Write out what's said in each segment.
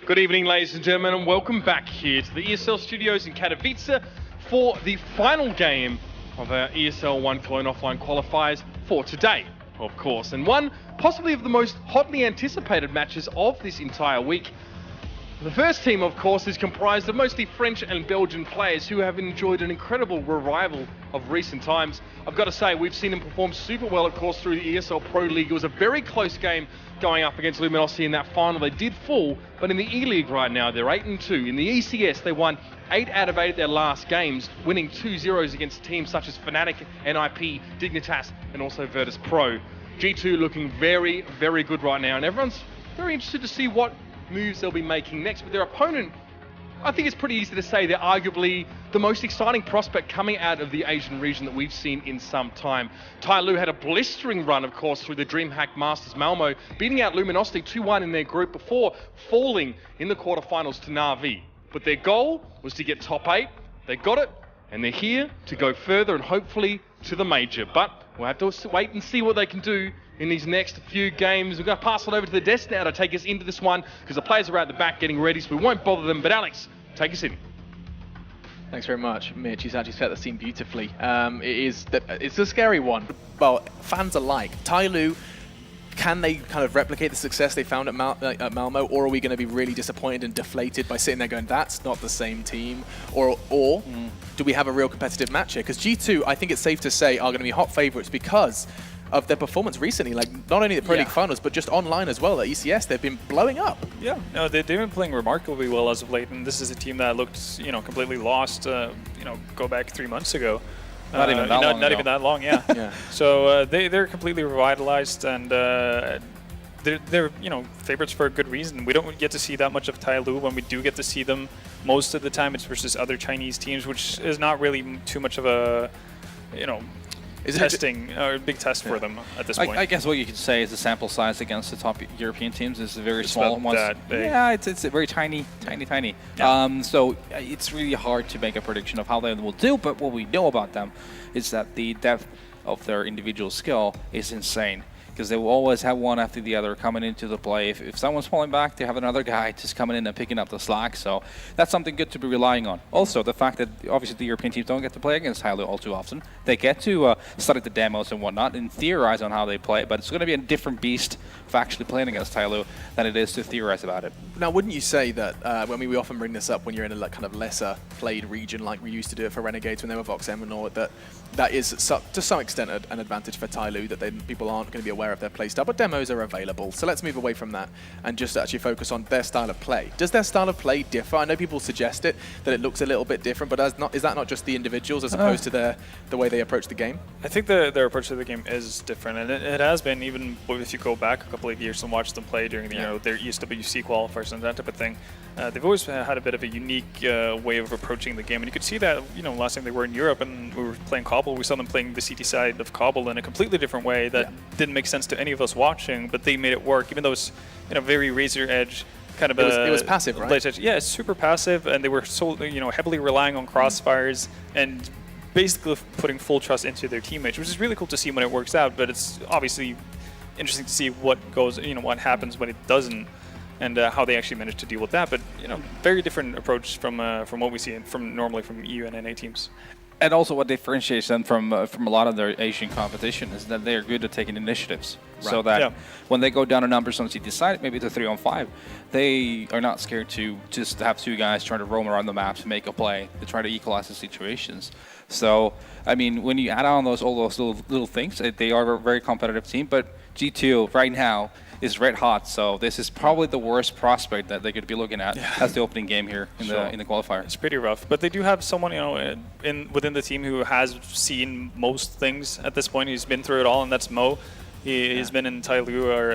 Good evening, ladies and gentlemen, and welcome back here to the ESL studios in Katowice for the final game of our ESL 1 Cologne offline qualifiers for today, of course, and one possibly of the most hotly anticipated matches of this entire week. The first team, of course, is comprised of mostly French and Belgian players who have enjoyed an incredible revival of recent times. I've got to say, we've seen them perform super well, of course, through the ESL Pro League. It was a very close game going up against Luminosity in that final. They did fall, but in the E-League right now, they're 8-2. In the ECS, they won 8 out of 8 of their last games, winning 2-0 against teams such as Fnatic, NIP, Dignitas, and also Virtus Pro. G2 looking very, very good right now, and everyone's very interested to see what moves they'll be making next. But their opponent, I think it's pretty easy to say they're arguably the most exciting prospect coming out of the Asian region that we've seen in some time. TyLoo had a blistering run, of course, through the DreamHack Masters Malmo, beating out Luminosity 2-1 in their group before falling in the quarterfinals to Na'Vi. But their goal was to get top 8. They got it, and they're here to go further and hopefully to the major. But we'll have to wait and see what they can do in these next few games. We're going to pass it over to the desk now to take us into this one because the players are out the back getting ready, so we won't bother them. But Alex, take us in. Thanks very much, Mitch. He's actually set the scene beautifully. It's a scary one. Well, fans alike. TyLoo, can they kind of replicate the success they found at Malmo, or are we going to be really disappointed and deflated by sitting there going, that's not the same team? Or do we have a real competitive match here? Because G2, I think it's safe to say, are going to be hot favourites because of their performance recently, like not only the Pro League finals, but just online as well. At ECS, they've been blowing up. Yeah, no, they've been playing remarkably well as of late, and this is a team that looked, completely lost, go back 3 months ago. Not even that long. Yeah. Yeah. So they're completely revitalized, and they're favorites for a good reason. We don't get to see that much of TyLoo. When we do get to see them, most of the time it's versus other Chinese teams, which is not really too much of a, testing or a big test for them at this point. I guess what you could say is the sample size against the top European teams is very it's small. Yeah, it's very tiny. Yeah. So it's really hard to make a prediction of how they will do. But what we know about them is that the depth of their individual skill is insane, because they will always have one after the other coming into the play. If someone's falling back, they have another guy just coming in and picking up the slack. So that's something good to be relying on. Also, the fact that obviously the European teams don't get to play against TyLoo all too often. They get to study the demos and whatnot and theorize on how they play, but it's going to be a different beast for actually playing against TyLoo than it is to theorize about it. Now, wouldn't you say that, we often bring this up when you're in a kind of lesser played region, like we used to do it for Renegades when they were Vox Eminor, that is to some extent an advantage for TyLoo, that people aren't going to be aware of their playstyle, but demos are available. So let's move away from that and just actually focus on their style of play. Does their style of play differ? I know people suggest that it looks a little bit different, but is that not just the individuals as opposed to the way they approach the game? I think their approach to the game is different, and it has been, even if you go back a couple of years and watch them play during their ESWC qualifiers and that type of thing. They've always had a bit of a unique way of approaching the game, and you could see that last time they were in Europe and we were playing Cobble, we saw them playing the CT side of Cobble in a completely different way that didn't make sense to any of us watching, but they made it work, even though it was very razor edge kind of it was passive, right? Yeah, it's super passive, and they were so heavily relying on crossfires and basically putting full trust into their teammates, which is really cool to see when it works out. But it's obviously interesting to see what goes, what happens when it doesn't, and how they actually manage to deal with that. But very different approach from what we see normally from EU and NA teams. And also what differentiates them from a lot of their Asian competition is that they are good at taking initiatives. Right. So that when they go down to numbers on CT side, maybe to 3-on-5, they are not scared to just have 2 guys trying to roam around the map to make a play, to try to equalize the situations. So, I mean, when you add on all those little things, they are a very competitive team, but G2 right now is red hot, so this is probably the worst prospect that they could be looking at as the opening game here in the qualifier. It's pretty rough, but they do have someone within the team who has seen most things at this point. He's been through it all, and that's Mo. He's been in TyLoo or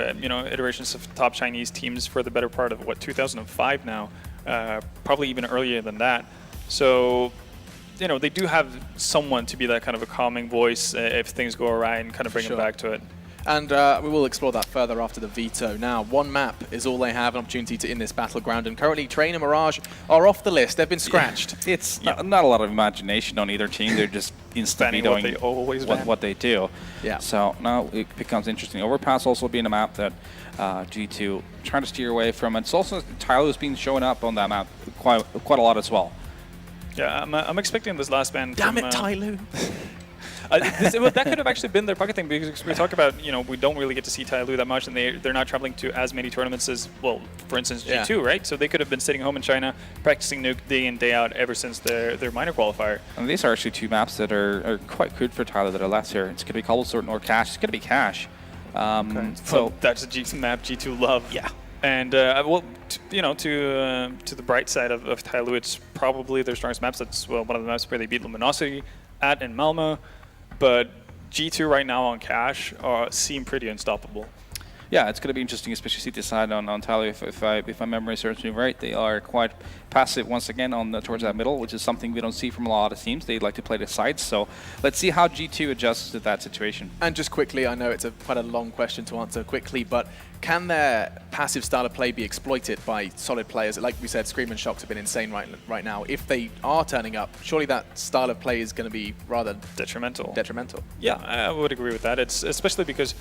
iterations of top Chinese teams for the better part of 2005 now, probably even earlier than that. So they do have someone to be that kind of a calming voice if things go awry and kind of bring them back to it. And we will explore that further after the veto. Now, one map is all they have, an opportunity to in this battleground, and currently Train and Mirage are off the list. They've been scratched. Yeah. It's not a lot of imagination on either team. They're just instantly doing what they do. Yeah. So now it becomes interesting. Overpass also being a map that G2 trying to steer away from. And it's also TyLoo has been showing up on that map quite a lot as well. Yeah, I'm expecting this last ban. Damn it, TyLoo. That could have actually been their pocket thing, because we talk about, we don't really get to see TyLoo that much, and they're not traveling to as many tournaments as, well, for instance, G2, right? So they could have been sitting home in China, practicing Nuke day in, day out ever since their minor qualifier. And these are actually two maps that are quite good for TyLoo that are left here. It's going to be Cobblestone or Cash. It's going to be Cash. So that's a G2 map G2 love. Yeah. And well, to the bright side of TyLoo, it's probably their strongest maps. That's one of the maps where they beat Luminosity in Malmo. But G2 right now on Cash seem pretty unstoppable. Yeah, it's going to be interesting, especially to decide on TyLoo. If my memory serves me right, they are quite passive once again towards that middle, which is something we don't see from a lot of teams. They like to play the sides. So let's see how G2 adjusts to that situation. And just quickly, I know it's quite a long question to answer quickly, but can their passive style of play be exploited by solid players? Like we said, Scream and Shocks have been insane right now. If they are turning up, surely that style of play is going to be rather detrimental. Yeah, I would agree with that. It's especially because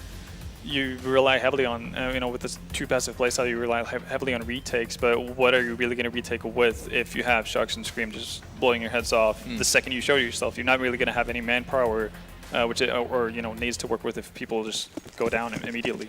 you rely heavily on, with this two passive playstyle, you rely heavily on retakes, but what are you really going to retake with if you have Shocks and Scream just blowing your heads off the second you show yourself? You're not really going to have any manpower, needs to work with if people just go down immediately.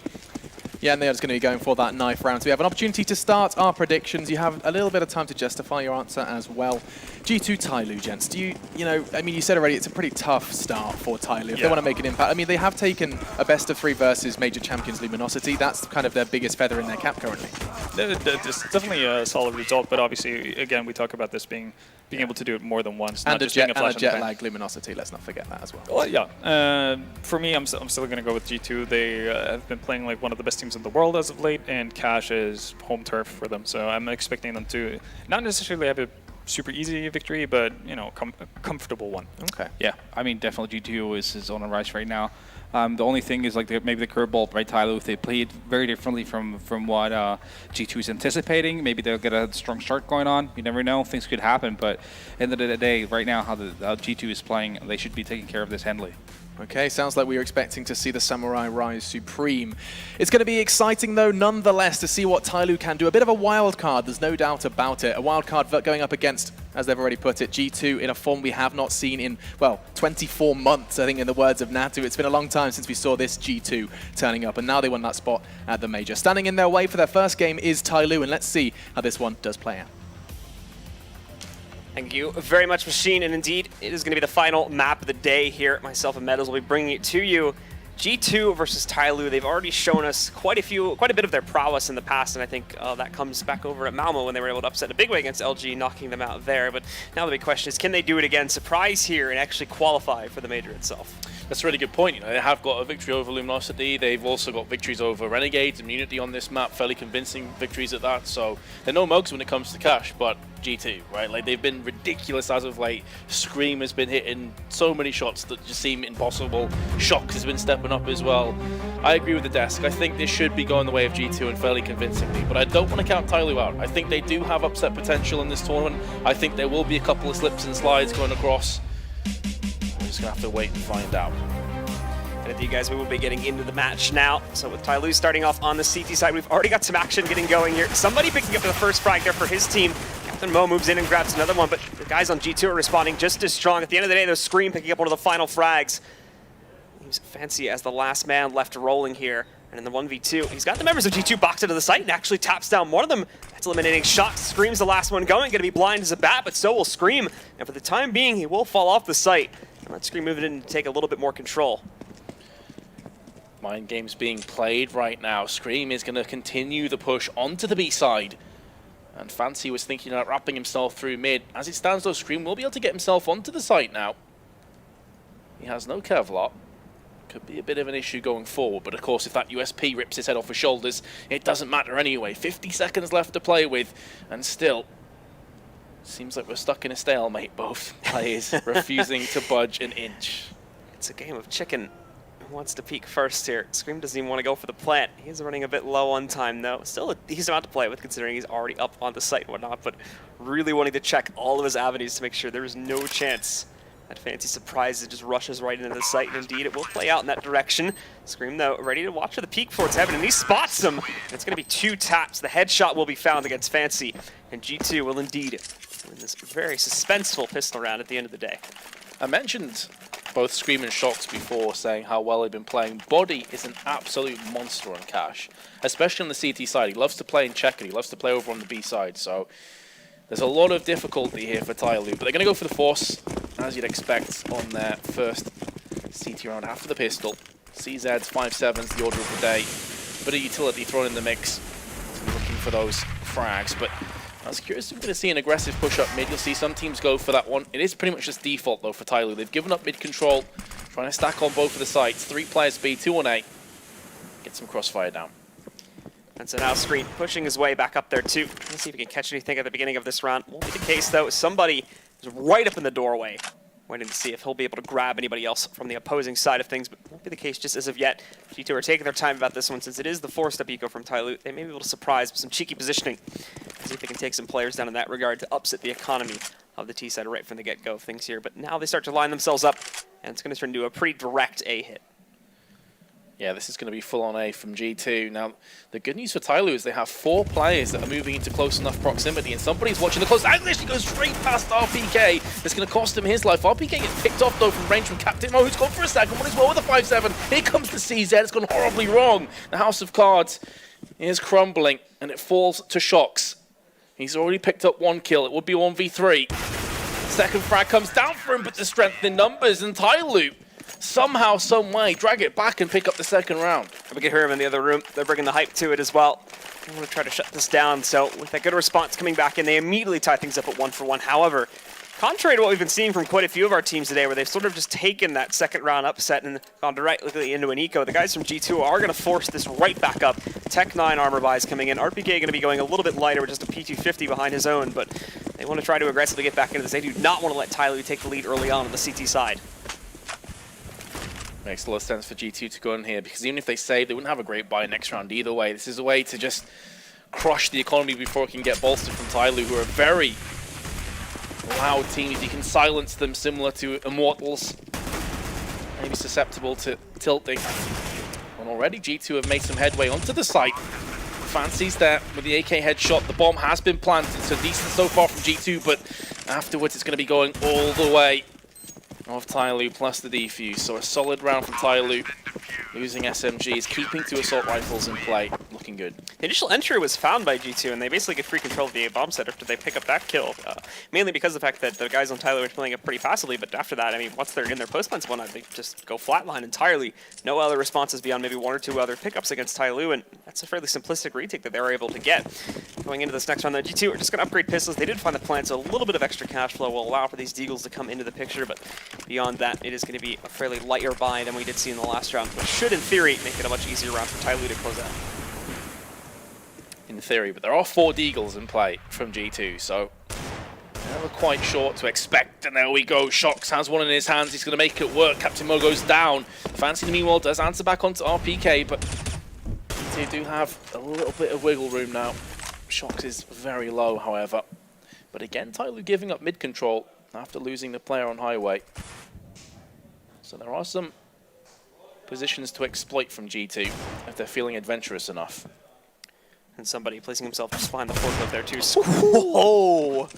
Yeah, and they're just going to be going for that knife round. So we have an opportunity to start our predictions. You have a little bit of time to justify your answer as well. G2 TyLoo, gents. Do you said already it's a pretty tough start for TyLoo. If they want to make an impact. I mean, they have taken a best of 3 versus major champions Luminosity. That's kind of their biggest feather in their cap currently. It's definitely a solid result, but obviously, again, we talk about this being able to do it more than once. And not a just being a flash jet lag Luminosity, let's not forget that as well. Well, yeah. For me, I'm still going to go with G2. They have been playing like one of the best teams in the world as of late, and Cash is home turf for them. So I'm expecting them to not necessarily have a super easy victory, but a comfortable one. Okay. Yeah, I mean, definitely G2 is on a rise right now. The only thing is like maybe the curveball by TyLoo, if they played very differently from what G2 is anticipating, maybe they'll get a strong start going on. You never know, things could happen, but at the end of the day, right now, how G2 is playing, they should be taking care of this handily. Okay, sounds like we were expecting to see the Samurai rise supreme. It's going to be exciting, though, nonetheless, to see what TyLoo can do. A bit of a wild card, there's no doubt about it. A wild card going up against, as they've already put it, G2 in a form we have not seen in, well, 24 months, I think, in the words of Natu. It's been a long time since we saw this G2 turning up, and now they won that spot at the Major. Standing in their way for their first game is TyLoo, and let's see how this one does play out. Thank you very much, Machine, and indeed, it is going to be the final map of the day here. Myself and Metals will be bringing it to you. G2 versus TyLoo. They've already shown us quite a bit of their prowess in the past, and I think that comes back over at Malmo when they were able to upset a big way against LG, knocking them out there. But now the big question is, can they do it again, surprise here, and actually qualify for the Major itself? That's a really good point. They have got a victory over Luminosity. They've also got victories over Renegades, Immunity on this map, fairly convincing victories at that. So they're no mugs when it comes to Cash, but G2, right? Like, they've been ridiculous as of late. Scream has been hitting so many shots that just seem impossible. Shocks has been stepping up as well. I agree with the desk. I think this should be going the way of G2 and fairly convincingly, but I don't want to count TyLoo out. I think they do have upset potential in this tournament. I think there will be a couple of slips and slides going across. We're just going to have to wait and find out. And with you guys, we will be getting into the match now. So with TyLoo starting off on the CT side, we've already got some action getting going here. Somebody picking up the first frag there for his team. Captain Mo moves in and grabs another one, but the guys on G2 are responding just as strong. At the end of the day, there's Scream picking up one of the final frags. He's fancy as the last man left rolling here. And in the 1v2, he's got the members of G2 boxed into the site and actually taps down one of them. That's eliminating Shocks. Scream's the last one going. Gonna be blind as a bat, but so will Scream. And for the time being, he will fall off the site. And let Scream move it in to take a little bit more control. Mind games being played right now. Scream is going to continue the push onto the B side. And Fancy was thinking about wrapping himself through mid. As it stands though, Scream will be able to get himself onto the site now. He has no Kevlar. Could be a bit of an issue going forward, but of course if that USP rips his head off his shoulders, it doesn't matter anyway. 50 seconds left to play with, and still, seems like we're stuck in a stalemate, both players refusing to budge an inch. It's a game of chicken. wants to peek first here. Scream doesn't even want to go for the plant. He's running a bit low on time, though. Still a decent amount to play with, considering he's already up on the site and whatnot, but really wanting to check all of his avenues to make sure there is no chance that Fancy surprises just rushes right into the site, and indeed it will play out in that direction. Scream, though, ready to watch for the peek before it's heaven, and he spots him. And it's going to be 2 taps. The headshot will be found against Fancy, and G2 will indeed win this very suspenseful pistol round at the end of the day. I mentioned both Scream and Shox before, saying how well they've been playing. Body is an absolute monster on Cash, especially on the CT side. He loves to play in check, and he loves to play over on the B side, so there's a lot of difficulty here for TyLoo, but they're going to go for the Force, as you'd expect, on their first CT round after the pistol. CZ's 5-7's the order of the day. Bit of utility thrown in the mix, looking for those frags, but I was curious if we're going to see an aggressive push-up mid. You'll see some teams go for that one. It is pretty much just default, though, for TyLoo. They've given up mid control, trying to stack on both of the sites. 3 players B, 2 on A. Get some crossfire down. And so now Scream pushing his way back up there, too. Let's see if he can catch anything at the beginning of this round. Won't be the case, though. Somebody is right up in the doorway, waiting to see if he'll be able to grab anybody else from the opposing side of things, but won't be the case just as of yet. G2 are taking their time about this one, since it is the forced-up eco from TyLoo. They may be able to surprise with some cheeky positioning. See if they can take some players down in that regard to upset the economy of the T side right from the get-go of things here. But now they start to line themselves up, and it's going to turn into a pretty direct A hit. Yeah, this is going to be full-on A from G2. Now, the good news for TyLoo is they have 4 players that are moving into close enough proximity, and somebody's watching the close. And literally goes straight past RPK. It's going to cost him his life. RPK gets picked off, though, from range from Captain Mo, who's gone for a second one as well with a 5-7. Here comes the CZ. It's gone horribly wrong. The House of Cards is crumbling, and it falls to Shox. He's already picked up 1 kill. It would be 1v3. Second frag comes down for him, but the strength in numbers, and TyLoo somehow, some way, drag it back and pick up the second round. We can hear him in the other room. They're bringing the hype to it as well. They want to try to shut this down. So with that good response coming back in, they immediately tie things up at 1-for-1. However, contrary to what we've been seeing from quite a few of our teams today, where they've sort of just taken that second round upset and gone directly into an eco, the guys from G2 are going to force this right back up. Tech 9 armor buys coming in. RPK going to be going a little bit lighter with just a P250 behind his own, but they want to try to aggressively get back into this. They do not want to let TyLoo take the lead early on the CT side. Makes a lot of sense for G2 to go in here, because even if they save, they wouldn't have a great buy next round either way. This is a way to just crush the economy before it can get bolstered from TyLoo, who are a very loud team. If you can silence them, similar to Immortals, maybe susceptible to tilting. And already G2 have made some headway onto the site. Fancy's there with the AK headshot. The bomb has been planted, so decent so far from G2, but afterwards it's going to be going all the way of TyLoo plus the defuse. So a solid round from TyLoo, losing SMGs, keeping 2 assault rifles in play, looking good. The initial entry was found by G2, and they basically get free control of the A-bomb set after they pick up that kill. Mainly because of the fact that the guys on TyLoo are playing it pretty passively, but after that, I mean, once they're in their post-plans one, they just go flatline entirely. No other responses beyond maybe 1 or 2 other pickups against TyLoo, and that's a fairly simplistic retake that they were able to get. Going into this next round, the G2 are just going to upgrade pistols. They did find the plant, so a little bit of extra cash flow will allow for these deagles to come into the picture, but beyond that, it is going to be a fairly lighter buy than we did see in the last round, which should, in theory, make it a much easier round for TyLoo to close out. In theory, but there are 4 deagles in play from G2, so never quite sure what to expect. And there we go. Shox has one in his hands. He's going to make it work. Captain Mo goes down. Fancy, meanwhile, does answer back onto RPK, but G2 do have a little bit of wiggle room now. Shox is very low, however. But again, TyLoo giving up mid control after losing the player on highway. So there are some positions to exploit from G2 if they're feeling adventurous enough. And somebody placing himself just behind the forklift there too. Whoa!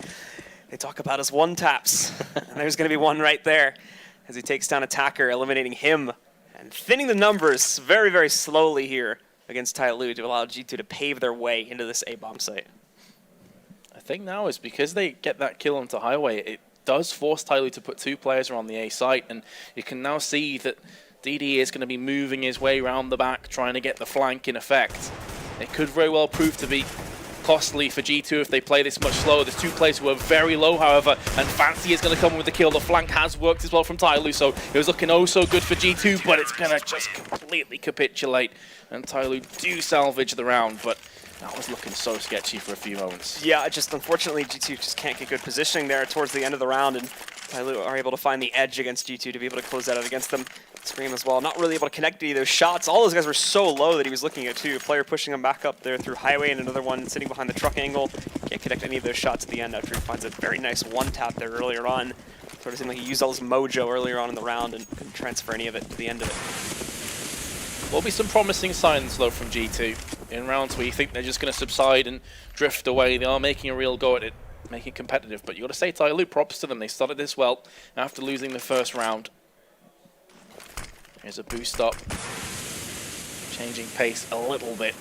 They talk about his 1-taps. And there's going to be one right there as he takes down Attacker, eliminating him and thinning the numbers very, very slowly here against TyLoo to allow G2 to pave their way into this A-bomb site. I think now is because they get that kill onto highway, it does force TyLoo to put 2 players around the A site, and you can now see that DD is going to be moving his way around the back, trying to get the flank in effect. It could very well prove to be costly for G2 if they play this much slower. There's 2 players who are very low, however, and Fancy is going to come with the kill. The flank has worked as well from TyLoo, so it was looking oh so good for G2, but it's going to just completely capitulate, and TyLoo do salvage the round, but that was looking so sketchy for a few moments. Yeah, just unfortunately G2 just can't get good positioning there towards the end of the round, and TyLoo are able to find the edge against G2 to be able to close that out against them. Scream as well, not really able to connect any of those shots. All those guys were so low that he was looking at too. A player pushing him back up there through highway, and another one sitting behind the truck angle. Can't connect any of those shots at the end after he finds a very nice one-tap there earlier on. Sort of seemed like he used all his mojo earlier on in the round and couldn't transfer any of it to the end of it. There'll be some promising signs though from G2 in rounds where you think they're just going to subside and drift away. They are making a real go at it, making it competitive. But you got to say, TyLoo, props to them. They started this well after losing the first round. Here's a boost up, changing pace a little bit.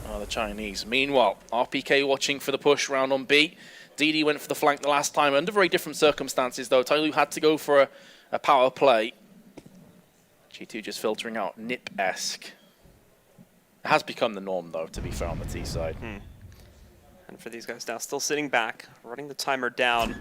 Oh, the Chinese. Meanwhile, RPK watching for the push round on B. DD went for the flank the last time under very different circumstances though. TyLoo had to go for a power play. G2 just filtering out Nip-esque. It has become the norm though, to be fair, on the T side. And for these guys now, still sitting back, running the timer down.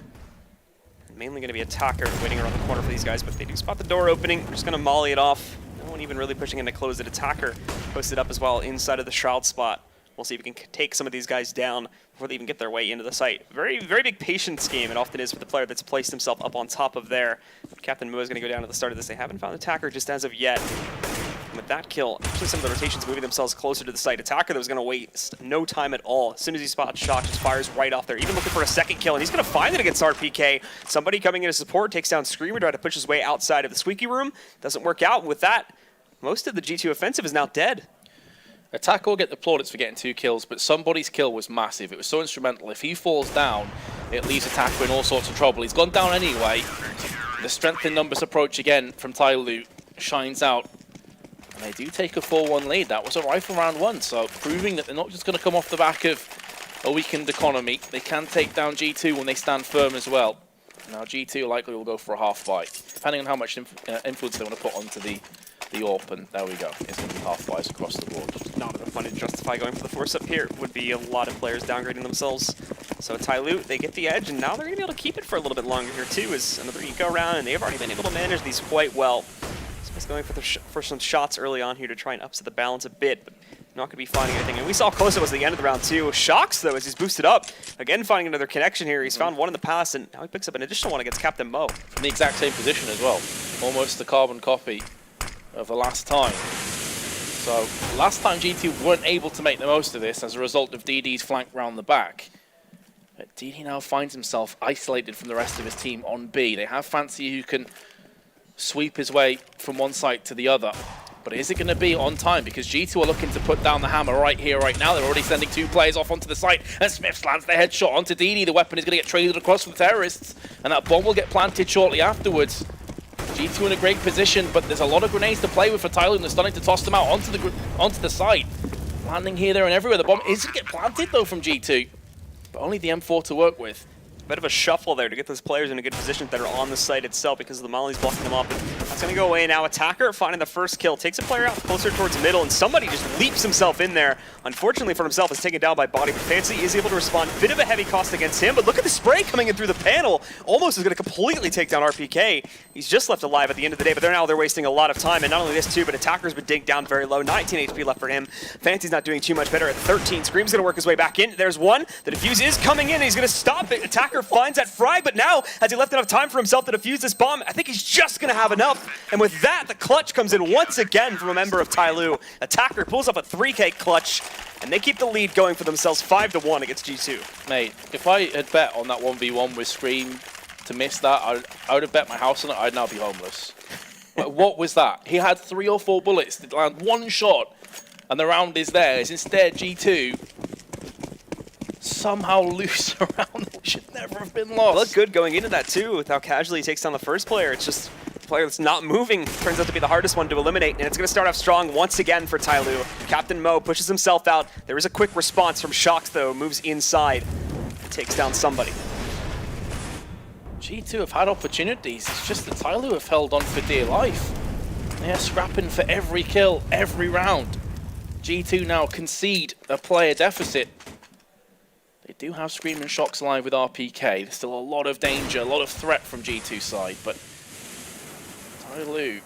Mainly going to be attacker waiting around the corner for these guys, but they do spot the door opening. They're just going to molly it off. No one even really pushing in to close it. Attacker posted up as well inside of the shroud spot. We'll see if we can take some of these guys down before they even get their way into the site. Very, very big patience game. It often is for the player that's placed himself up on top of there. Captain Mo is going to go down at the start of this. They haven't found attacker just as of yet. And with that kill, actually some of the rotations moving themselves closer to the site. Attacker that was going to waste no time at all. As soon as he spots Shock, just fires right off there. Even looking for a second kill, and he's going to find it against RPK. Somebody coming in to support, takes down Screamer, try to push his way outside of the squeaky room. Doesn't work out. And with that, most of the G2 offensive is now dead. Attacker will get the plaudits for getting 2 kills, but somebody's kill was massive. It was so instrumental. If he falls down, it leaves Attacker in all sorts of trouble. He's gone down anyway. The strength in numbers approach again from TyLoo shines out. And they do take a 4-1 lead. That was a rifle round 1, so proving that they're not just going to come off the back of a weakened economy. They can take down G2 when they stand firm as well. Now G2 likely will go for a half fight, depending on how much influence they want to put onto the AWP, and there we go. It's going to be half fights across the board. Not enough fun to justify going for the force up here. Would be a lot of players downgrading themselves. So TyLoo, they get the edge, and now they're going to be able to keep it for a little bit longer here too, as another eco round, and they've already been able to manage these quite well. Smith's going for some shots early on here to try and upset the balance a bit, but not going to be finding anything. And we saw how close it was at the end of the round too. Shocks though as he's boosted up. Again finding another connection here. He's found one in the past, and now he picks up an additional one against Captain Mo. In the exact same position as well. Almost the carbon copy of the last time. So last time G2 weren't able to make the most of this as a result of DD's flank round the back. But DD now finds himself isolated from the rest of his team on B. They have Fancy who can sweep his way from one site to the other. But is it going to be on time? Because G2 are looking to put down the hammer right here, right now. They're already sending 2 players off onto the site. And Smith lands the headshot onto DD. The weapon is going to get traded across for the terrorists. And that bomb will get planted shortly afterwards. G2 in a great position, but there's a lot of grenades to play with for TyLoo, and they're starting to toss them out onto the site. Landing here, there, and everywhere. The bomb is going to get planted, though, from G2. But only the M4 to work with. Bit of a shuffle there to get those players in a good position that are on the site itself because of the mollies blocking them off. And that's going to go away now. Attacker finding the first kill. Takes a player out closer towards middle, and somebody just leaps himself in there. Unfortunately for himself, is taken down by Body, but Fancy is able to respond. Bit of a heavy cost against him, but look at the spray coming in through the panel. Almost is going to completely take down RPK. He's just left alive at the end of the day, but they're wasting a lot of time. And not only this too, but Attacker's been digged down very low. 19 HP left for him. Fancy's not doing too much better at 13. Scream's going to work his way back in. There's one. The defuse is coming in, and he's going to stop it. Attacker finds that frag, but now, has he left enough time for himself to defuse this bomb? I think he's just going to have enough. And with that, the clutch comes in once again from a member of TyLoo. Attacker pulls up a 3K clutch, and they keep the lead going for themselves 5-1 against G2. Mate, if I had bet on that 1v1 with Scream to miss that, I would have bet my house on it. I'd now be homeless. What was that? He had 3 or 4 bullets to land 1 shot, and the round is theirs. Instead, G2 somehow loose around that should never have been lost. Looked good going into that too, with how casually he takes down the first player. It's just the player that's not moving turns out to be the hardest one to eliminate, and it's going to start off strong once again for TyLoo. Captain Mo pushes himself out. There is a quick response from Shocks though, moves inside, takes down somebody. G2 have had opportunities, it's just that TyLoo have held on for dear life. They are scrapping for every kill, every round. G2 now concede a player deficit. They do have Scream and Shocks alive with RPK. There's still a lot of danger, a lot of threat from G2 side, but TyLoo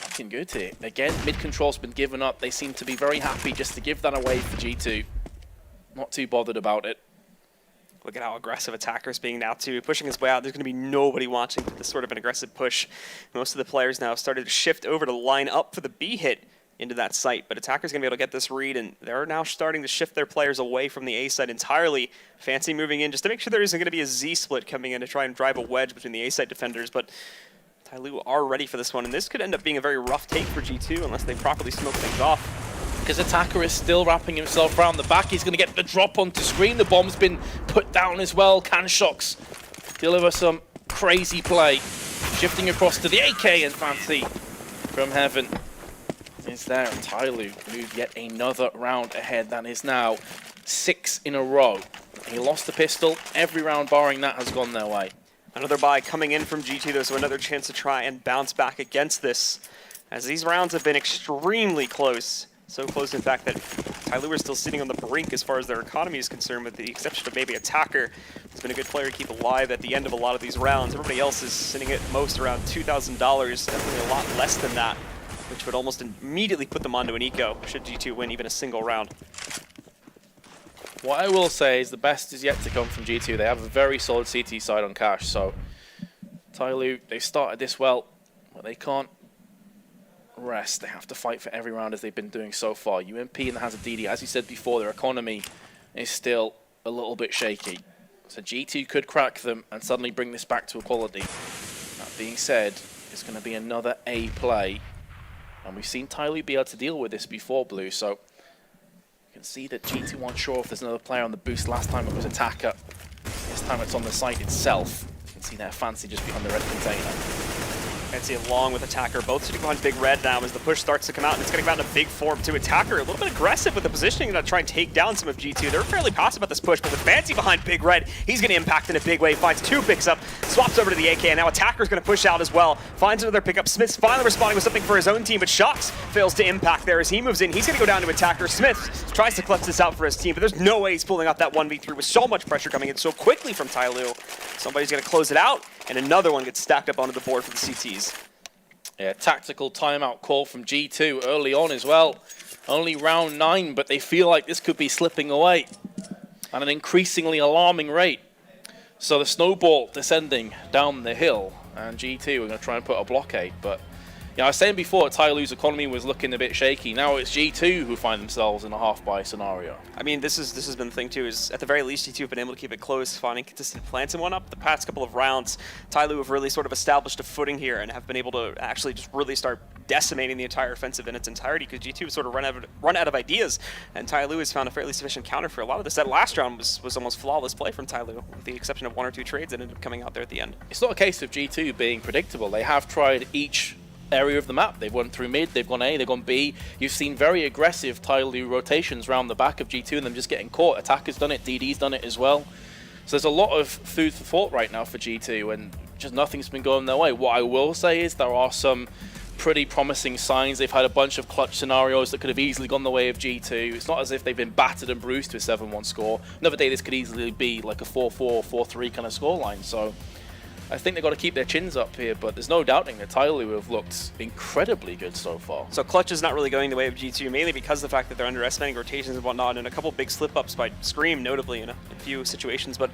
looking good here. Again, mid-control's been given up. They seem to be very happy just to give that away for G2. Not too bothered about it. Look at how aggressive Attacker's being now too, pushing his way out. There's going to be nobody watching for this sort of an aggressive push. Most of the players now have started to shift over to line up for the B hit into that site, but Attacker's going to be able to get this read, and they're now starting to shift their players away from the A site entirely. Fancy moving in just to make sure there isn't going to be a Z split coming in to try and drive a wedge between the A site defenders, but TyLoo are ready for this one, and this could end up being a very rough take for G2 unless they properly smoke things off. Because Attacker is still wrapping himself around the back. He's going to get the drop onto screen. The bomb's been put down as well. Can Shocks deliver some crazy play. Shifting across to the AK, and Fancy from Heaven is there. TyLoo move yet another round ahead. That is now 6 in a row. He lost the pistol. Every round barring that has gone their way. Another buy coming in from G2, though, so another chance to try and bounce back against this, as these rounds have been extremely close. So close, in fact, that TyLoo is still sitting on the brink as far as their economy is concerned, with the exception of maybe Attacker. He's been a good player to keep alive at the end of a lot of these rounds. Everybody else is sitting at most around $2,000, definitely a lot less than that, which would almost immediately put them onto an eco should G2 win even a single round. What I will say is the best is yet to come from G2. They have a very solid CT side on cash, so TyLoo, they started this well, but they can't rest. They have to fight for every round as they've been doing so far. UMP in the hands of DD, as you said before, their economy is still a little bit shaky. So G2 could crack them and suddenly bring this back to equality. That being said, it's going to be another A play. And we've seen TyLoo be able to deal with this before, Blue, so you can see that G2 aren't sure if there's another player on the boost. Last time it was Attacker. This time it's on the site itself. You can see there Fancy just behind the red container. Fancy along with Attacker, both sitting behind Big Red now as the push starts to come out, and it's going to come out in a big form to Attacker. A little bit aggressive with the positioning to try and take down some of G2. They're fairly passive about this push, but with Fancy behind Big Red, he's going to impact in a big way. Finds 2 picks up, swaps over to the AK, and now Attacker's going to push out as well. Finds another pickup. Smith's finally responding with something for his own team, but Shocks fails to impact there as he moves in. He's going to go down to Attacker. Smith tries to clutch this out for his team, but there's no way he's pulling off that 1v3 with so much pressure coming in so quickly from TyLoo. Somebody's going to close it out, and another one gets stacked up onto the board for the CTs. Yeah, tactical timeout call from G2 early on as well. Only round 9, but they feel like this could be slipping away at an increasingly alarming rate. So the snowball descending down the hill, and G2 are going to try and put a blockade, but I was saying before, TyLoo's economy was looking a bit shaky. Now it's G2 who find themselves in a half-buy scenario. I mean, this has been the thing too, is at the very least G2 have been able to keep it close, finding consistent plants and one up. The past couple of rounds, TyLoo have really sort of established a footing here and have been able to actually just really start decimating the entire offensive in its entirety, because G2 sort of run out of ideas, and TyLoo has found a fairly sufficient counter for a lot of this. That last round was almost flawless play from TyLoo, with the exception of 1 or 2 trades that ended up coming out there at the end. It's not a case of G2 being predictable. They have tried each area of the map. They've gone through mid, they've gone A, they've gone B. You've seen very aggressive TyLoo rotations around the back of G2 and them just getting caught. Attacker's done it, DD's done it as well. So there's a lot of food for thought right now for G2, and just nothing's been going their way. What I will say is there are some pretty promising signs. They've had a bunch of clutch scenarios that could have easily gone the way of G2. It's not as if they've been battered and bruised to a 7-1 score. Another day this could easily be like a 4-4, 4-3 kind of scoreline. So I think they've got to keep their chins up here, but there's no doubting that TyLoo have looked incredibly good so far. So clutch is not really going the way of G2, mainly because of the fact that they're underestimating rotations and whatnot, and a couple big slip-ups by Scream, notably, in a few situations. But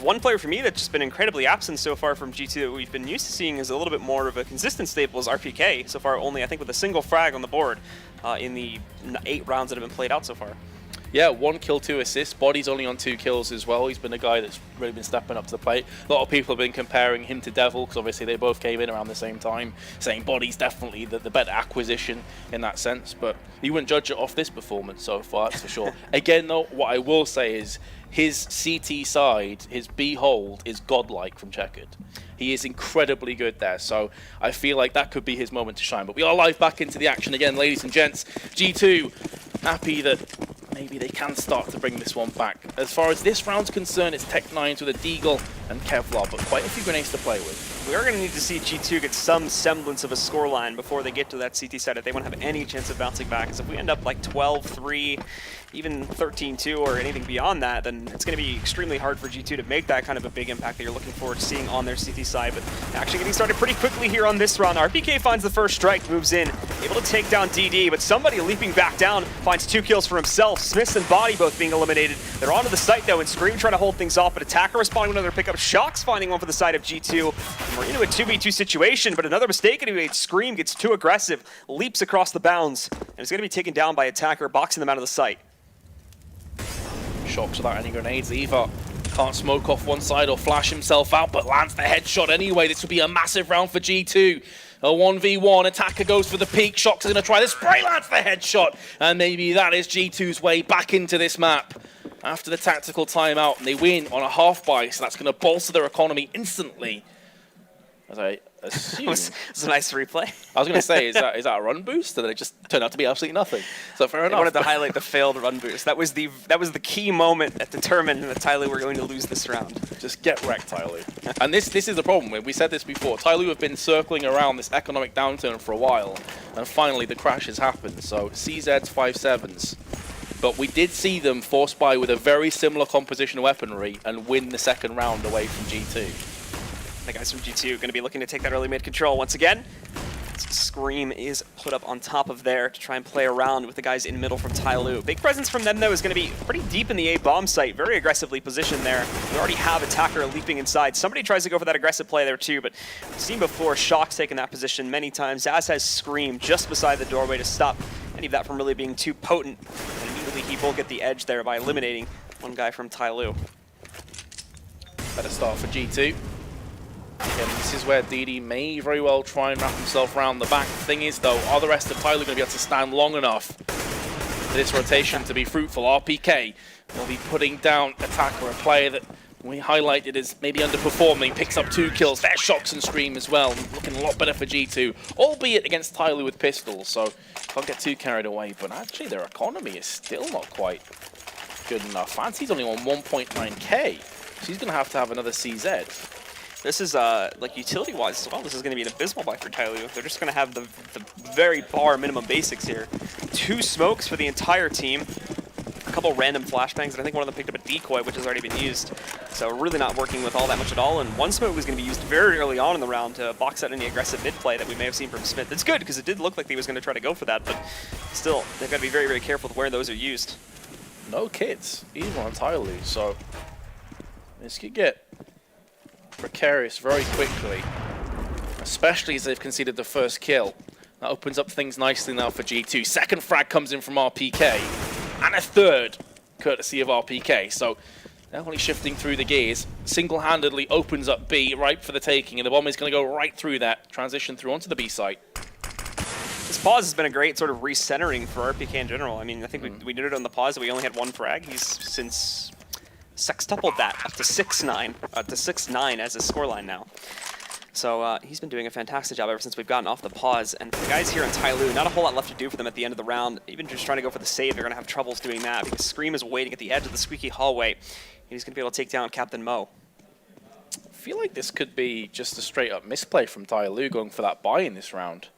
one player for me that's just been incredibly absent so far from G2 that we've been used to seeing is a little bit more of a consistent staple is RPK, so far only, I think, with a single frag on the board in the 8 rounds that have been played out so far. Yeah, 1 kill, 2 assists. Body's only on 2 kills as well. He's been a guy that's really been stepping up to the plate. A lot of people have been comparing him to Devil, because obviously they both came in around the same time, saying Body's definitely the better acquisition in that sense. But you wouldn't judge it off this performance so far, that's for sure. Again, though, what I will say is his CT side, his B hold, is godlike from Checkered. He is incredibly good there, so I feel like that could be his moment to shine. But we are live back into the action again, ladies and gents. G2 happy that maybe they can start to bring this one back. As far as this round's concerned, it's Tech9s with a Deagle and Kevlar, but quite a few grenades to play with. we are going to need to see G2 get some semblance of a scoreline before they get to that CT side if they want to have any chance of bouncing back. Because if we end up like 12-3, even 13-2 or anything beyond that, then it's going to be extremely hard for G2 to make that kind of a big impact that you're looking forward to seeing on their CT side. But actually getting started pretty quickly here on this round. RPK finds the first strike, moves in, able to take down DD, but somebody leaping back down finds 2 kills for himself. Smiths and Body both being eliminated. They're onto the site though, and Scream trying to hold things off, but Attacker responding with another pickup. Shock's finding one for the side of G2. And we're into a 2v2 situation, but another mistake anyway. Scream gets too aggressive, leaps across the bounds, and is going to be taken down by Attacker, boxing them out of the site. Shock's without any grenades either. Can't smoke off one side or flash himself out, but lands the headshot anyway. This will be a massive round for G2. A 1v1, Attacker goes for the peak. Shock's going to try this, spray lands the headshot, and maybe that is G2's way back into this map. After the tactical timeout, and they win on a half buy, so that's going to bolster their economy instantly. As I assume. It's a nice replay. I was going to say, is that a run boost? And then it just turned out to be absolutely nothing. So fair enough. I wanted to highlight the failed run boost. That was the key moment that determined that TyLoo were going to lose this round. Just get wrecked, TyLoo. And this is the problem. We said this before. TyLoo have been circling around this economic downturn for a while, and finally the crash has happened. So CZ's 5-7s. But we did see them force buy with a very similar composition of weaponry and win the second round away from G2. The guys from G2 going to be looking to take that early mid control once again. Scream is put up on top of there to try and play around with the guys in middle from TyLoo. Big presence from them, though, is going to be pretty deep in the A bomb site, very aggressively positioned there. We already have Attacker leaping inside. Somebody tries to go for that aggressive play there, too, but we've seen before Shock's taken that position many times, as has Scream just beside the doorway to stop any of that from really being too potent. And immediately he will get the edge there by eliminating one guy from TyLoo. Better start for G2. Again, this is where DD may very well try and wrap himself around the back. The thing is, though, are the rest of TyLoo going to be able to stand long enough for this rotation to be fruitful? RPK will be putting down Attacker, a player that we highlighted as maybe underperforming, picks up 2 kills. There's Shocks and Scream as well, looking a lot better for G2, albeit against TyLoo with pistols, so can't get too carried away. But actually, their economy is still not quite good enough. Fancy's only on 1.9k, so he's going to have another CZ. This is, like, utility-wise as well, this is going to be an abysmal buy for TyLoo. They're just going to have the very bar minimum basics here. 2 smokes for the entire team. A couple random flashbangs, and I think one of them picked up a decoy, which has already been used. So really not working with all that much at all. And 1 smoke was going to be used very early on in the round to box out any aggressive mid play that we may have seen from Smith. It's good, because it did look like he was going to try to go for that, but still, they've got to be very, very careful with where those are used. No kits, even on TyLoo, so this could get precarious very quickly, especially as they've conceded the first kill. That opens up things nicely now for G2. Second frag comes in from RPK, and a third courtesy of RPK. So definitely shifting through the gears. Single-handedly opens up B, ripe for the taking, and the bomb is going to go right through that, transition through onto the B site. This pause has been a great sort of recentering for RPK in general. I mean, I think we did it on the pause that we only had 1 frag. He's since sextupled that up to 6-9 as his scoreline now. So he's been doing a fantastic job ever since we've gotten off the pause. And for the guys here in TyLoo, not a whole lot left to do for them at the end of the round. Even just trying to go for the save, they're going to have troubles doing that because Scream is waiting at the edge of the squeaky hallway. And he's going to be able to take down Captain Mo. I feel like this could be just a straight-up misplay from TyLoo going for that buy in this round.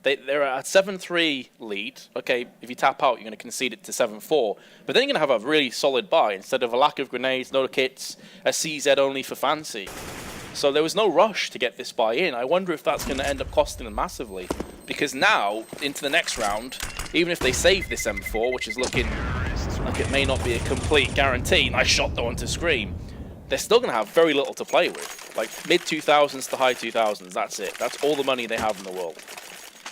They're at 7-3 lead. Okay, if you tap out, you're going to concede it to 7-4. But then you're going to have a really solid buy instead of a lack of grenades, no kits, a CZ only for Fancy. So there was no rush to get this buy in. I wonder if that's going to end up costing them massively. Because now, into the next round, even if they save this M4, which is looking like it may not be a complete guarantee, nice shot though onto Scream, they're still going to have very little to play with. Like mid-2000s to high 2000s, that's it. That's all the money they have in the world.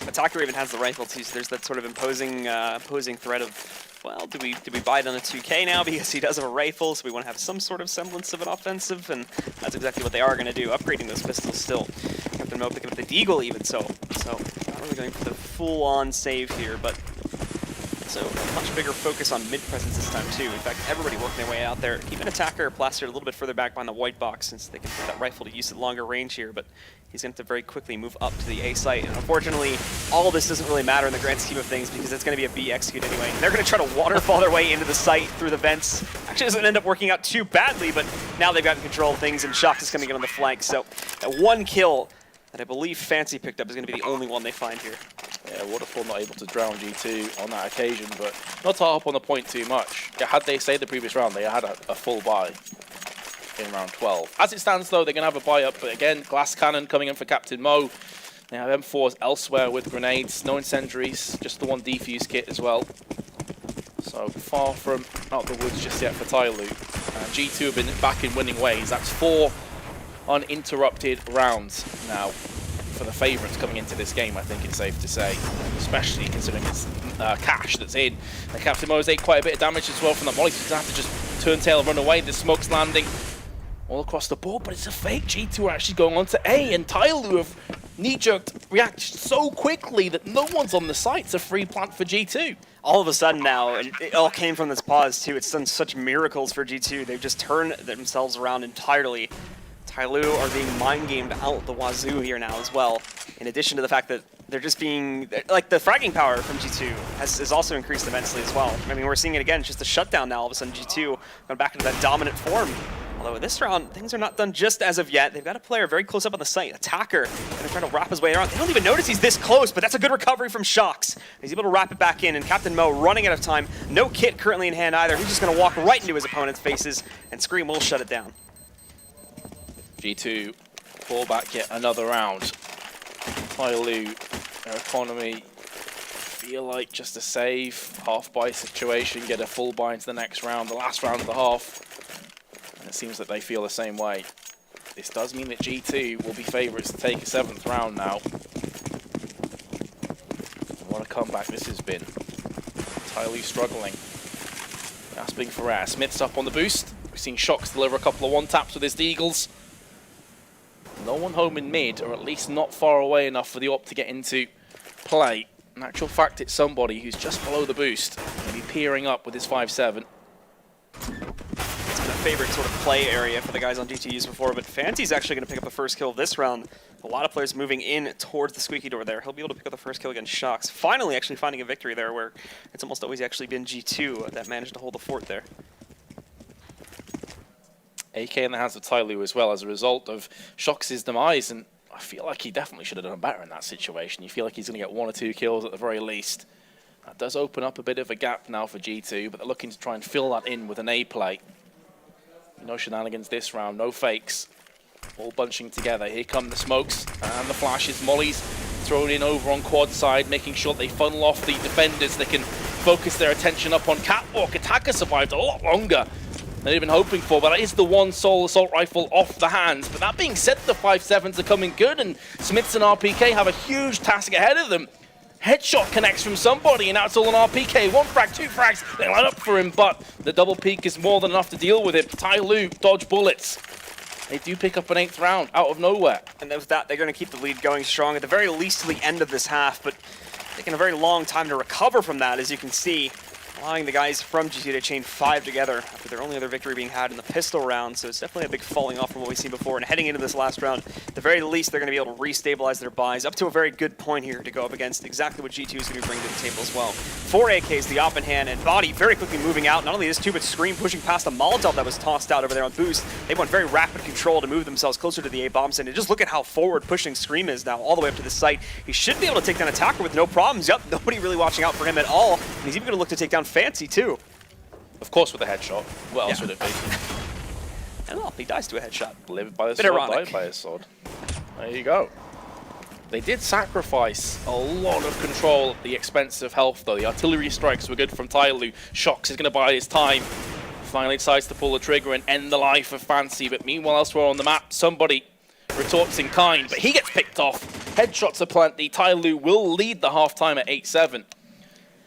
Attacker even has the rifle too, so there's that sort of imposing threat of, well, do we buy it on a 2K now because he does have a rifle, so we want to have some sort of semblance of an offensive, and that's exactly what they are going to do, upgrading those pistols still. Captain Mo picking up the Deagle even so not really going for the full-on save here, but So a much bigger focus on mid-presence this time too. In fact, everybody working their way out there. Keep an attacker plastered a little bit further back behind the white box since they can put that rifle to use at longer range here, but he's going to have to very quickly move up to the A site. And unfortunately, all this doesn't really matter in the grand scheme of things because it's going to be a B execute anyway. And they're going to try to waterfall their way into the site through the vents. Actually, doesn't end up working out too badly, but now they've gotten control of things, and Shox is coming in on the flank. So that one kill that I believe Fancy picked up is going to be the only one they find here. Yeah, Waterfall not able to drown G2 on that occasion, but not to harp on the point too much. Yeah, had they stayed the previous round, they had a full buy in round 12. As it stands though, they're going to have a buy up, but again, Glass Cannon coming in for Captain Mo. They have M4s elsewhere with grenades, no incendiaries, just the one defuse kit as well. So far from out the woods just yet for TyLoo. G2 have been back in winning ways. That's 4 uninterrupted rounds now for the favourites coming into this game, I think it's safe to say, especially considering it's cash that's in. And Captain Mo's ate quite a bit of damage as well from the molly, so he's going to have to just turn tail and run away. The smoke's landing all across the board, but it's a fake. G2 are actually going on to A, and TyLoo have knee-jerked react so quickly that no one's on the site. It's a free plant for G2. All of a sudden now, and it all came from this pause too, it's done such miracles for G2. They've just turned themselves around entirely. TyLoo are being mind-gamed out the wazoo here now as well, in addition to the fact that they're just being, like, the fragging power from G2 has also increased immensely as well. I mean, we're seeing it again, it's just a shutdown now. All of a sudden G2 going back into that dominant form. Although this round, things are not done just as of yet. They've got a player very close up on the site, Attacker, and they're trying to wrap his way around. They don't even notice he's this close, but that's a good recovery from Shox. He's able to wrap it back in, and Captain Mo running out of time. No kit currently in hand either. He's just going to walk right into his opponent's faces, and Scream will shut it down. G2 fall back yet another round. TyLoo, their economy, feel like just a save, half buy situation, get a full buy into the next round, the last round of the half. And it seems that they feel the same way. This does mean that G2 will be favourites to take a 7th round now. What a comeback this has been. TyLoo struggling. Gasping for air. Smith's up on the boost. We've seen Shox deliver a couple of one-taps with his Deagles. No one home in mid, or at least not far away enough for the op to get into play. In actual fact, it's somebody who's just below the boost. Maybe peering up with his 5-7. It's been a favorite sort of play area for the guys on GTUs before, but Fancy's actually going to pick up the first kill of this round. A lot of players moving in towards the squeaky door there. He'll be able to pick up the first kill against Shox. Finally actually finding a victory there where it's almost always actually been G2 that managed to hold the fort there. AK in the hands of TyLoo as well as a result of Shox's demise, and I feel like he definitely should have done better in that situation. You feel like he's going to get 1 or 2 kills at the very least. That does open up a bit of a gap now for G2, but they're looking to try and fill that in with an A play. No shenanigans this round, no fakes. All bunching together. Here come the smokes and the flashes. Molly's thrown in over on quad side, making sure they funnel off the defenders. They can focus their attention up on Catwalk. Attacker survived a lot longer than they'd been hoping for, but that is the one sole assault rifle off the hands. But that being said, the 5-7s are coming good, and Smiths and RPK have a huge task ahead of them. Headshot connects from somebody, and now it's all on RPK. 1 frag, 2 frags, they line up for him, but the double peek is more than enough to deal with it. TyLoo dodge bullets. They do pick up an 8th round out of nowhere. And with that, they're going to keep the lead going strong, at the very least to the end of this half, but taking a very long time to recover from that, as you can see, allowing the guys from GT to chain 5 together after their only other victory being had in the pistol round. So it's definitely a big falling off from what we've seen before. And heading into this last round, at the very least, they're going to be able to restabilize their buys up to a very good point here to go up against exactly what G2 is going to bring to the table as well. 4 AKs, the op in hand, and Body very quickly moving out. Not only this too, but Scream pushing past the Molotov that was tossed out over there on boost. They want very rapid control to move themselves closer to the A bombs. And just look at how forward pushing Scream is now, all the way up to the site. He should be able to take down Attacker with no problems. Yep, nobody really watching out for him at all. And he's even going to look to take down Fancy too. Of course with a headshot. What else would it be? And well, he dies to a headshot. Live by the sword, die by his sword. There you go. They did sacrifice a lot of control at the expense of health, though. The artillery strikes were good from TyLoo. Shox is going to buy his time. Finally decides to pull the trigger and end the life of Fancy. But meanwhile, elsewhere on the map, somebody retorts in kind, but he gets picked off. Headshots are plenty. TyLoo will lead the half-time at 8-7.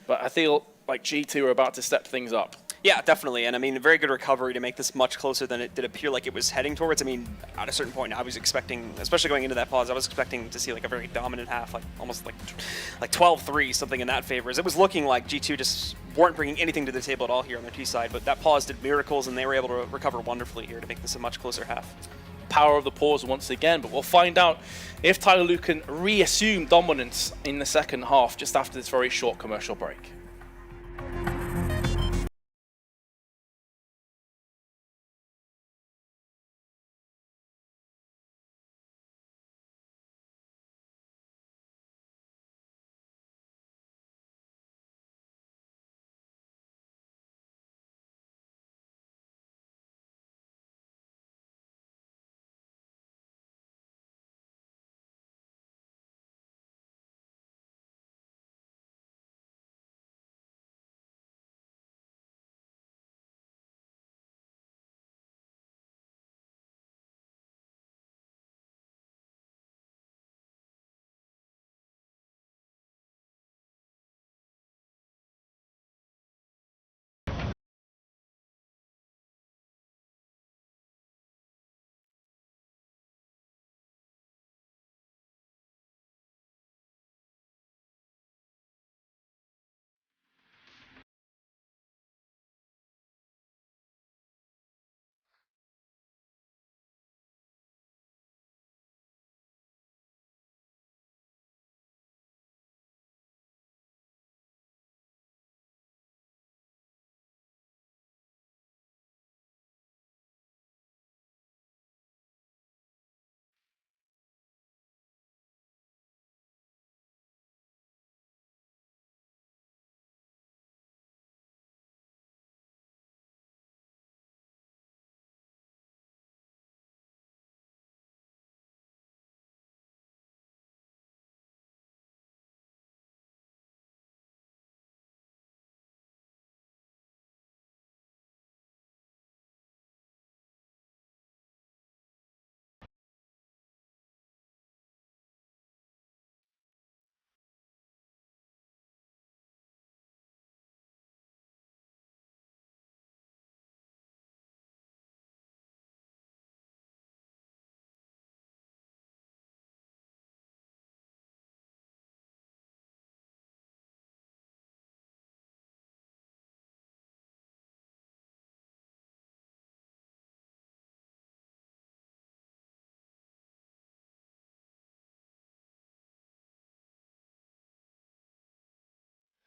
But I feel like G2 are about to step things up. Yeah, definitely. And I mean, a very good recovery to make this much closer than it did appear like it was heading towards. I mean, at a certain point, I was expecting, especially going into that pause, I was expecting to see like a very dominant half, like almost like 12-3, something in that favor. As it was looking like G2 just weren't bringing anything to the table at all here on their T side, but that pause did miracles, and they were able to recover wonderfully here to make this a much closer half. Power of the pause once again, but we'll find out if TyLoo can reassume dominance in the second half just after this very short commercial break.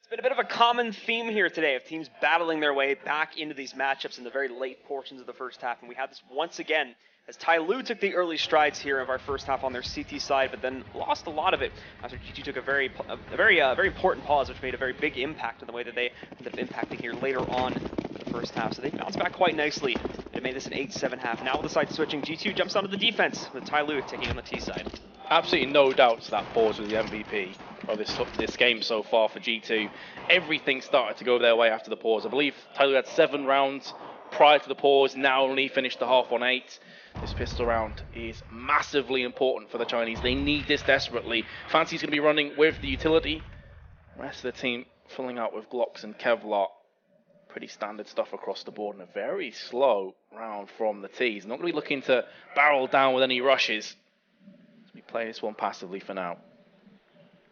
It's been a bit of a common theme here today of teams battling their way back into these matchups in the very late portions of the first half, and we had this once again as TyLoo took the early strides here of our first half on their CT side, but then lost a lot of it after G2 took a very important pause, which made a very big impact in the way that they ended up impacting here later on in the first half. So they bounced back quite nicely. They made this an 8-7 half. Now with the side switching, G2 jumps onto the defense with TyLoo taking on the T side. Absolutely no doubts that pause was the MVP of this game so far for G2. Everything started to go their way after the pause. I believe TyLoo had 7 rounds prior to the pause, now only finished the half on 8. This pistol round is massively important for the Chinese. They need this desperately. Fancy's going to be running with the utility. The rest of the team filling out with Glocks and Kevlar. Pretty standard stuff across the board, and a very slow round from the T's. Not going to be looking to barrel down with any rushes. We play this one passively for now.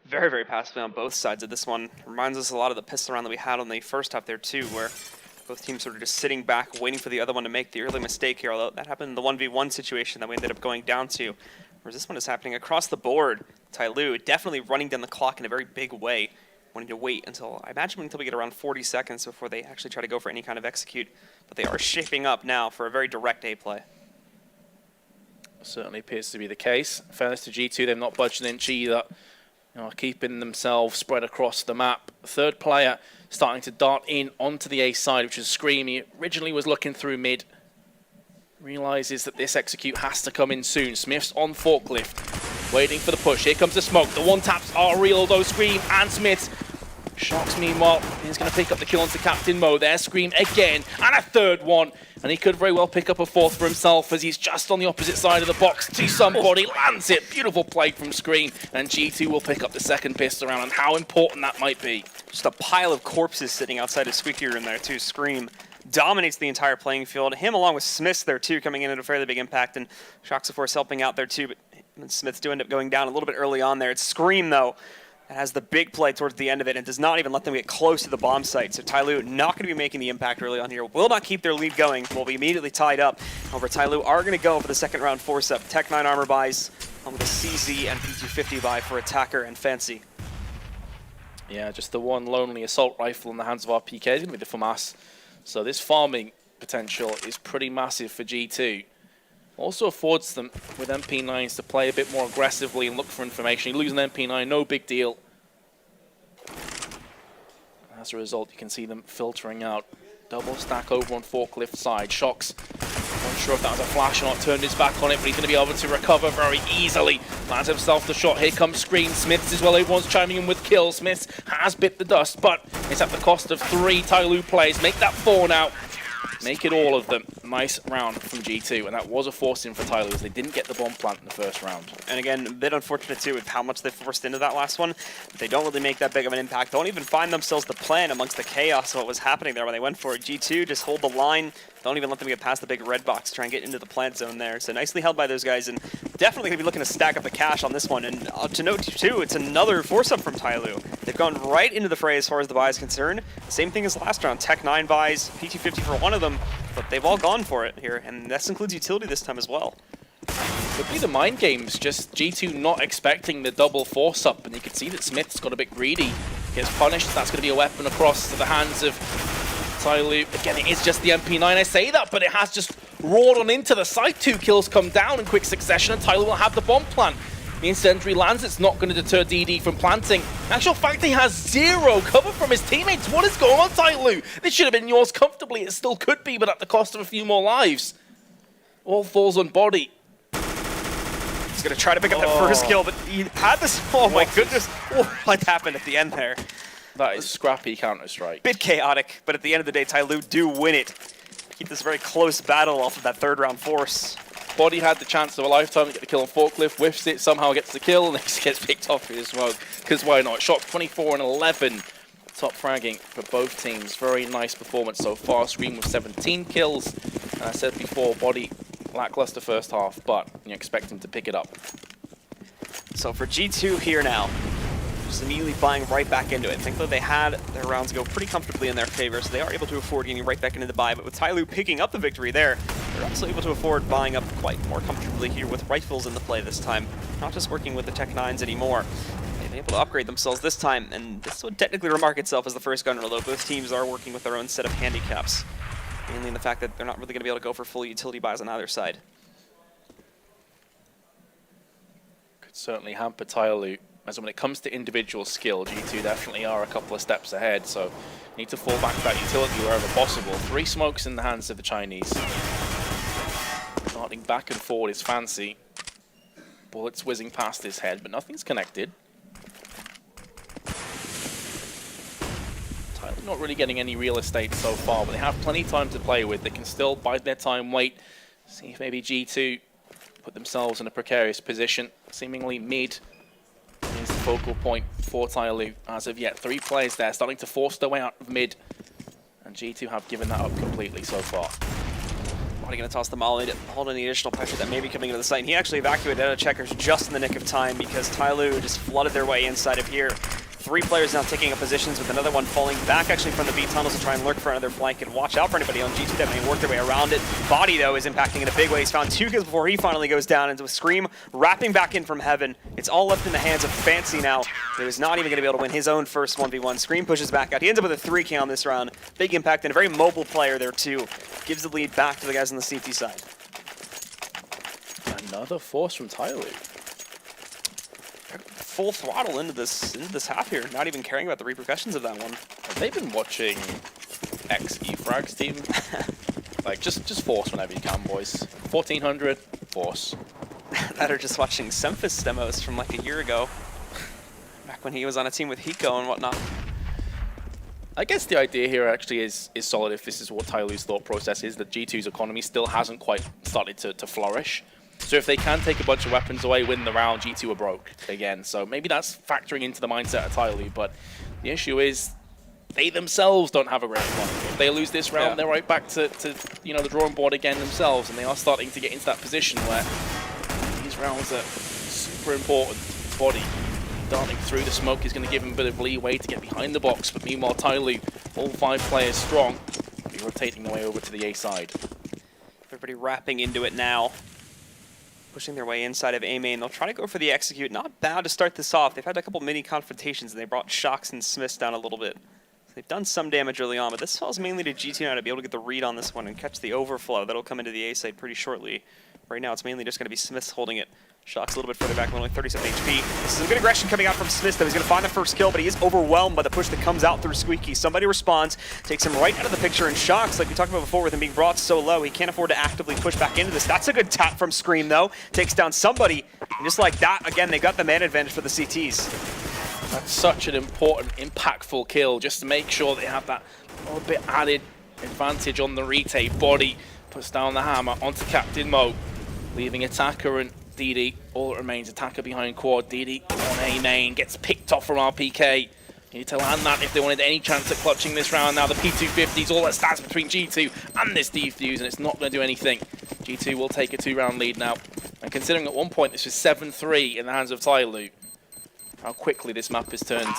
Very, very passively on both sides of this one. Reminds us a lot of the pistol round that we had on the first half there too, where both teams sort of just sitting back, waiting for the other one to make the early mistake here, although that happened in the 1v1 situation that we ended up going down to. Whereas this one is happening across the board. TyLoo definitely running down the clock in a very big way, wanting to wait until, I imagine until we get around 40 seconds before they actually try to go for any kind of execute. But they are shaping up now for a very direct A play. Certainly appears to be the case. Fairness to G2, they've not budged an inch either. Keeping themselves spread across the map. Third player starting to dart in onto the A side, which is Scream. He originally was looking through mid. Realizes that this execute has to come in soon. Smith's on forklift, waiting for the push. Here comes the smoke. The one taps are real, though. Scream and Smith Shox, meanwhile, is going to pick up the kill onto Captain Mo. There's Scream again, and a third one. And he could very well pick up a fourth for himself as he's just on the opposite side of the box to somebody. Lands it. Beautiful play from Scream. And G2 will pick up the second pistol round, and how important that might be. Just a pile of corpses sitting outside of Squeaky Room there, too. Scream dominates the entire playing field. Him along with Smiths there, too, coming in at a fairly big impact. And Shox, of course, helping out there, too. But Smiths do end up going down a little bit early on there. It's Scream, though, that has the big play towards the end of it and does not even let them get close to the bomb site. So TyLoo not going to be making the impact early on here. Will not keep their lead going. Will be immediately tied up. However, TyLoo are going to go for the second round force-up. Tech 9 armor buys on with a CZ and P250 buy for Attacker and Fancy. Yeah, just the one lonely assault rifle in the hands of our PK is going to be the FAMAS. So this farming potential is pretty massive for G2. Also affords them, with MP9s, to play a bit more aggressively and look for information. You lose an MP9, no big deal. As a result, you can see them filtering out. Double stack over on Forklift side. Shox, unsure if that was a flash or not, turned his back on it, but he's going to be able to recover very easily. Lands himself the shot. Here comes Scream. Smiths as well. Everyone's chiming in with kills. Smiths has bit the dust, but it's at the cost of 3 TyLoo plays. Make that 4 now. Make it all of them. Nice round from G2, and that was a force-in for TyLoo as they didn't get the bomb plant in the first round. And again, a bit unfortunate too with how much they forced into that last one. They don't really make that big of an impact. Don't even find themselves the plan amongst the chaos of what was happening there when they went for it. G2 just hold the line. Don't even let them get past the big red box, try and get into the plant zone there. So nicely held by those guys, and definitely going to be looking to stack up the cash on this one. And to note too, it's another force-up from TyLoo. They've gone right into the fray as far as the buy is concerned. Same thing as last round. Tech 9 buys, PT50 for one of them, but they've all gone for it here, and this includes utility this time as well. Could be the mind games, just G2 not expecting the double force-up, and you can see that Smith's got a bit greedy. Gets punished, that's going to be a weapon across to the hands of TyLoo. Again, it is just the MP9, I say that, but it has just roared on into the site. 2 kills come down in quick succession, and TyLoo will have the bomb plant. The incendiary lands, it's not going to deter DD from planting. In actual fact, he has 0 cover from his teammates. What is going on, TyLoo? This should have been yours comfortably. It still could be, but at the cost of a few more lives. All falls on Body. He's going to try to pick up that first kill, but he had this. Oh my goodness. What happened at the end there? That is scrappy Counter-Strike. Bit chaotic, but at the end of the day, TyLoo do win it. Keep this very close battle off of that third round force. Body had the chance of a lifetime to get the kill on Forklift, whiffs it, somehow gets the kill, and he gets picked off with his smoke. Because why not? Shot 24 and 11. Top fragging for both teams. Very nice performance so far. Scream with 17 kills. And I said before, Body lackluster first half, but you expect him to pick it up. So for G2 here now, just immediately buying right back into it. I think that they had their rounds go pretty comfortably in their favor, so they are able to afford getting right back into the buy. But with TyLoo picking up the victory there, they're also able to afford buying up quite more comfortably here with rifles in the play this time. Not just working with the Tech 9s anymore. They've been able to upgrade themselves this time, and this would technically remark itself as the first gun, although both teams are working with their own set of handicaps. Mainly in the fact that they're not really going to be able to go for full utility buys on either side. Could certainly hamper TyLoo. As when it comes to individual skill, G2 definitely are a couple of steps ahead, so need to fall back to that utility wherever possible. 3 smokes in the hands of the Chinese. Darting back and forward is Fancy. Bullets whizzing past his head, but nothing's connected. TyLoo not really getting any real estate so far, but they have plenty of time to play with. They can still bide their time, wait, see if maybe G2 put themselves in a precarious position. Seemingly mid is the focal point for TyLoo as of yet. 3 players there starting to force their way out of mid, and G2 have given that up completely so far. Body going to toss the molly to hold in the additional pressure that may be coming into the site. And he actually evacuated out of checkers just in the nick of time because TyLoo just flooded their way inside of here. 3 players now taking up positions with another one falling back actually from the B tunnels to try and lurk for another flank and watch out for anybody on G2 that may work their way around it. Body though is impacting in a big way. He's found 2 kills before he finally goes down into a Scream wrapping back in from heaven. It's all left in the hands of Fancy now. He was not even going to be able to win his own first 1v1. Scream pushes back out. He ends up with a 3 kill on this round. Big impact and a very mobile player there too. Gives the lead back to the guys on the CT side. Another force from TyLoo. Full throttle into this half here, not even caring about the repercussions of that one. Have they been watching XE-Frag's team? Like, just force whenever you can, boys. 1400, force. That are just watching Semphis demos from like a year ago. Back when he was on a team with Hiko and whatnot. I guess the idea here actually is solid if this is what TyLoo's thought process is, that G2's economy still hasn't quite started to flourish. So if they can take a bunch of weapons away, win the round, G2 are broke again. So maybe that's factoring into the mindset of TyLoo, but the issue is they themselves don't have a great economy. If they lose this round, they're right back to the drawing board again themselves, and they are starting to get into that position where these rounds are super important. Body darting through the smoke is going to give him a bit of leeway to get behind the box, but meanwhile TyLoo, all 5 players strong, will be rotating their way over to the A side. Everybody wrapping into it now. Pushing their way inside of A main. They'll try to go for the execute. Not bad to start this off. They've had a couple mini confrontations and they brought Shocks and Smiths down a little bit. So they've done some damage early on, but this falls mainly to G2 now to be able to get the read on this one and catch the overflow. That'll come into the A side pretty shortly. Right now it's mainly just going to be Smiths holding it. Shocks a little bit further back, only 37 HP. This is a good aggression coming out from Smith, though. He's going to find the first kill, but he is overwhelmed by the push that comes out through Squeaky. Somebody responds, takes him right out of the picture, and Shocks, like we talked about before, with him being brought so low, he can't afford to actively push back into this. That's a good tap from Scream, though. Takes down somebody, and just like that, again, they got the man advantage for the CTs. That's such an important, impactful kill, just to make sure they have that little bit added advantage on the retake. Body puts down the hammer onto Captain Mo, leaving Attacker and DD. All that remains, Attacker behind quad. DD on A main, gets picked off from RPK. Need to land that if they wanted any chance at clutching this round. Now the P250 is all that stands between G2 and this defuse, and it's not going to do anything. G2 will take a 2-round lead now. And considering at one point this was 7-3 in the hands of TyLoo, how quickly this map is turned.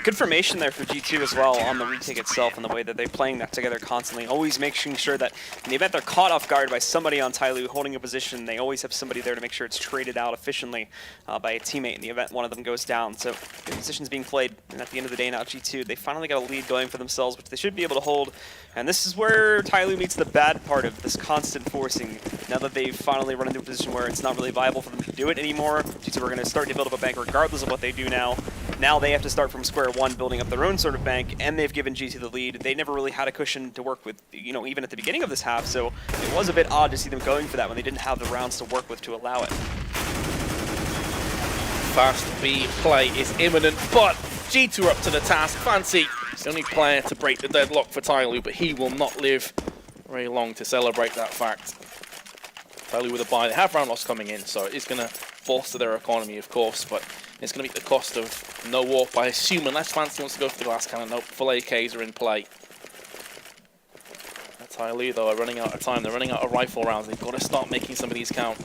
Good formation there for G2 as well on the retake itself, and the way that they're playing that together constantly. Always making sure that in the event they're caught off guard by somebody on TyLoo holding a position, they always have somebody there to make sure it's traded out efficiently by a teammate in the event one of them goes down. So good positions being played, and at the end of the day now G2, they finally got a lead going for themselves, which they should be able to hold. And this is where TyLoo meets the bad part of this constant forcing. Now that they've finally run into a position where it's not really viable for them to do it anymore, G2 are going to start to build up a bank regardless of what they do now. Now they have to start from square one, building up their own sort of bank, and they've given G2 the lead. They never really had a cushion to work with, even at the beginning of this half, so it was a bit odd to see them going for that when they didn't have the rounds to work with to allow it. Fast B play is imminent, but G2 are up to the task. Fancy, the only player to break the deadlock for TyLoo, but he will not live very long to celebrate that fact. TyLoo with a buy. They have round loss coming in, so it's going to bolster their economy, of course, but it's going to be at the cost of no warp, I assume, unless Fancy wants to go for the glass cannon. Nope, full AKs are in play. TyLoo, though, are running out of time. They're running out of rifle rounds. They've got to start making some of these count.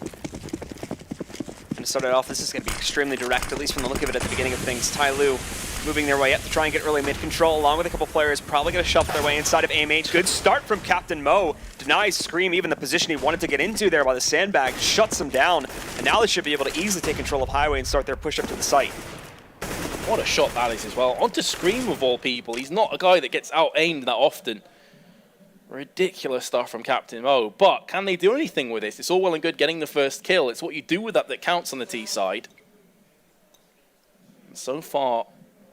And to start it off, this is going to be extremely direct, at least from the look of it at the beginning of things. TyLoo moving their way up to try and get early mid control, along with a couple players probably going to shuffle their way inside of AMH. Good start from Captain Mo. Denies Scream even the position he wanted to get into there by the sandbag, shuts him down, and now they should be able to easily take control of Highway and start their push up to the site. What a shot that is as well. Onto Scream of all people. He's not a guy that gets out-aimed that often. Ridiculous stuff from Captain Mo, but can they do anything with this? It's all well and good getting the first kill. It's what you do with that that counts on the T side. And so far,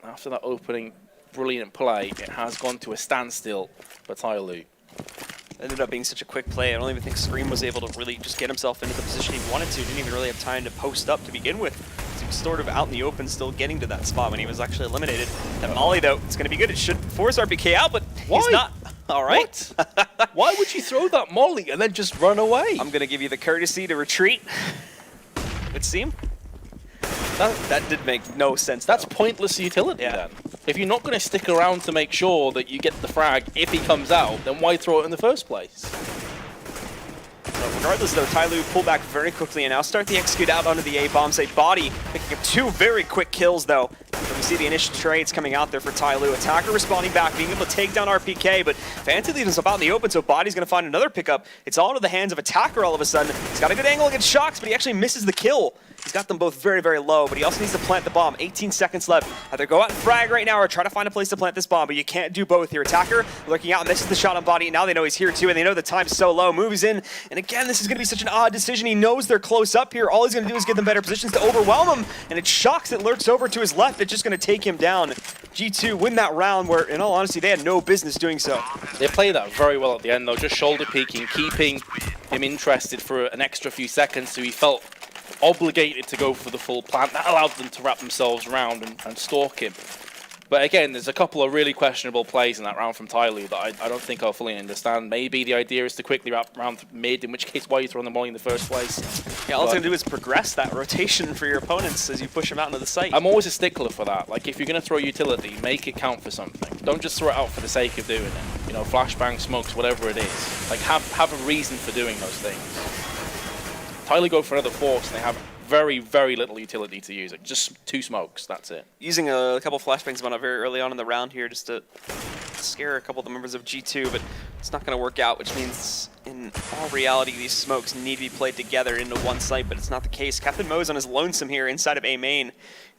after that opening brilliant play, it has gone to a standstill for TyLoo. Ended up being such a quick play. I don't even think Scream was able to really just get himself into the position he wanted to. Didn't even really have time to post up to begin with. He was sort of out in the open, still getting to that spot when he was actually eliminated. That Molly, though, it's going to be good. It should force RPK out, but he's not. All right. Why would you throw that Molly and then just run away? I'm going to give you the courtesy to retreat. Let's see him. That did make no sense. That's pointless utility then. If you're not going to stick around to make sure that you get the frag if he comes out, then why throw it in the first place? Regardless, though, TyLoo pull back very quickly and now start the execute out onto the A-bombs. A body picking up 2 very quick kills, though. We see the initial trades coming out there for TyLoo. Attacker responding back, being able to take down RPK, but Fancy leaves himself out in the open, so Body's going to find another pickup. It's all into the hands of Attacker all of a sudden. He's got a good angle against Shocks, but he actually misses the kill. He's got them both very, very low, but he also needs to plant the bomb. 18 seconds left. Either go out and frag right now or try to find a place to plant this bomb, but you can't do both here. Attacker looking out, misses the shot on Body. Now they know he's here too, and they know the time's so low. Moves in, and again, this is going to be such an odd decision. He knows they're close up here. All he's going to do is give them better positions to overwhelm him, and it's Shocks that lurks over to his left. It's just going to take him down. G2 win that round where, in all honesty, they had no business doing so. They played that very well at the end, though, just shoulder peeking, keeping him interested for an extra few seconds, so he felt obligated to go for the full plant. That allowed them to wrap themselves around and stalk him. But again, there's a couple of really questionable plays in that round from TyLoo that I don't think I'll fully understand. Maybe the idea is to quickly wrap around mid, in which case why are you throwing the molly in the first place? Yeah, all it's going to do is progress that rotation for your opponents as you push them out into the site. I'm always a stickler for that. Like, if you're going to throw utility, make it count for something. Don't just throw it out for the sake of doing it. You know, flashbang, smokes, whatever it is. Like, have a reason for doing those things. TyLoo go for another force, and they have very, very little utility to use. Like, just 2 smokes, that's it. Using a couple flashbangs went out very early on in the round here just to scare a couple of the members of G2, but it's not going to work out, which means in all reality these smokes need to be played together into one site, but it's not the case. Captain Mo's on his lonesome here inside of A main,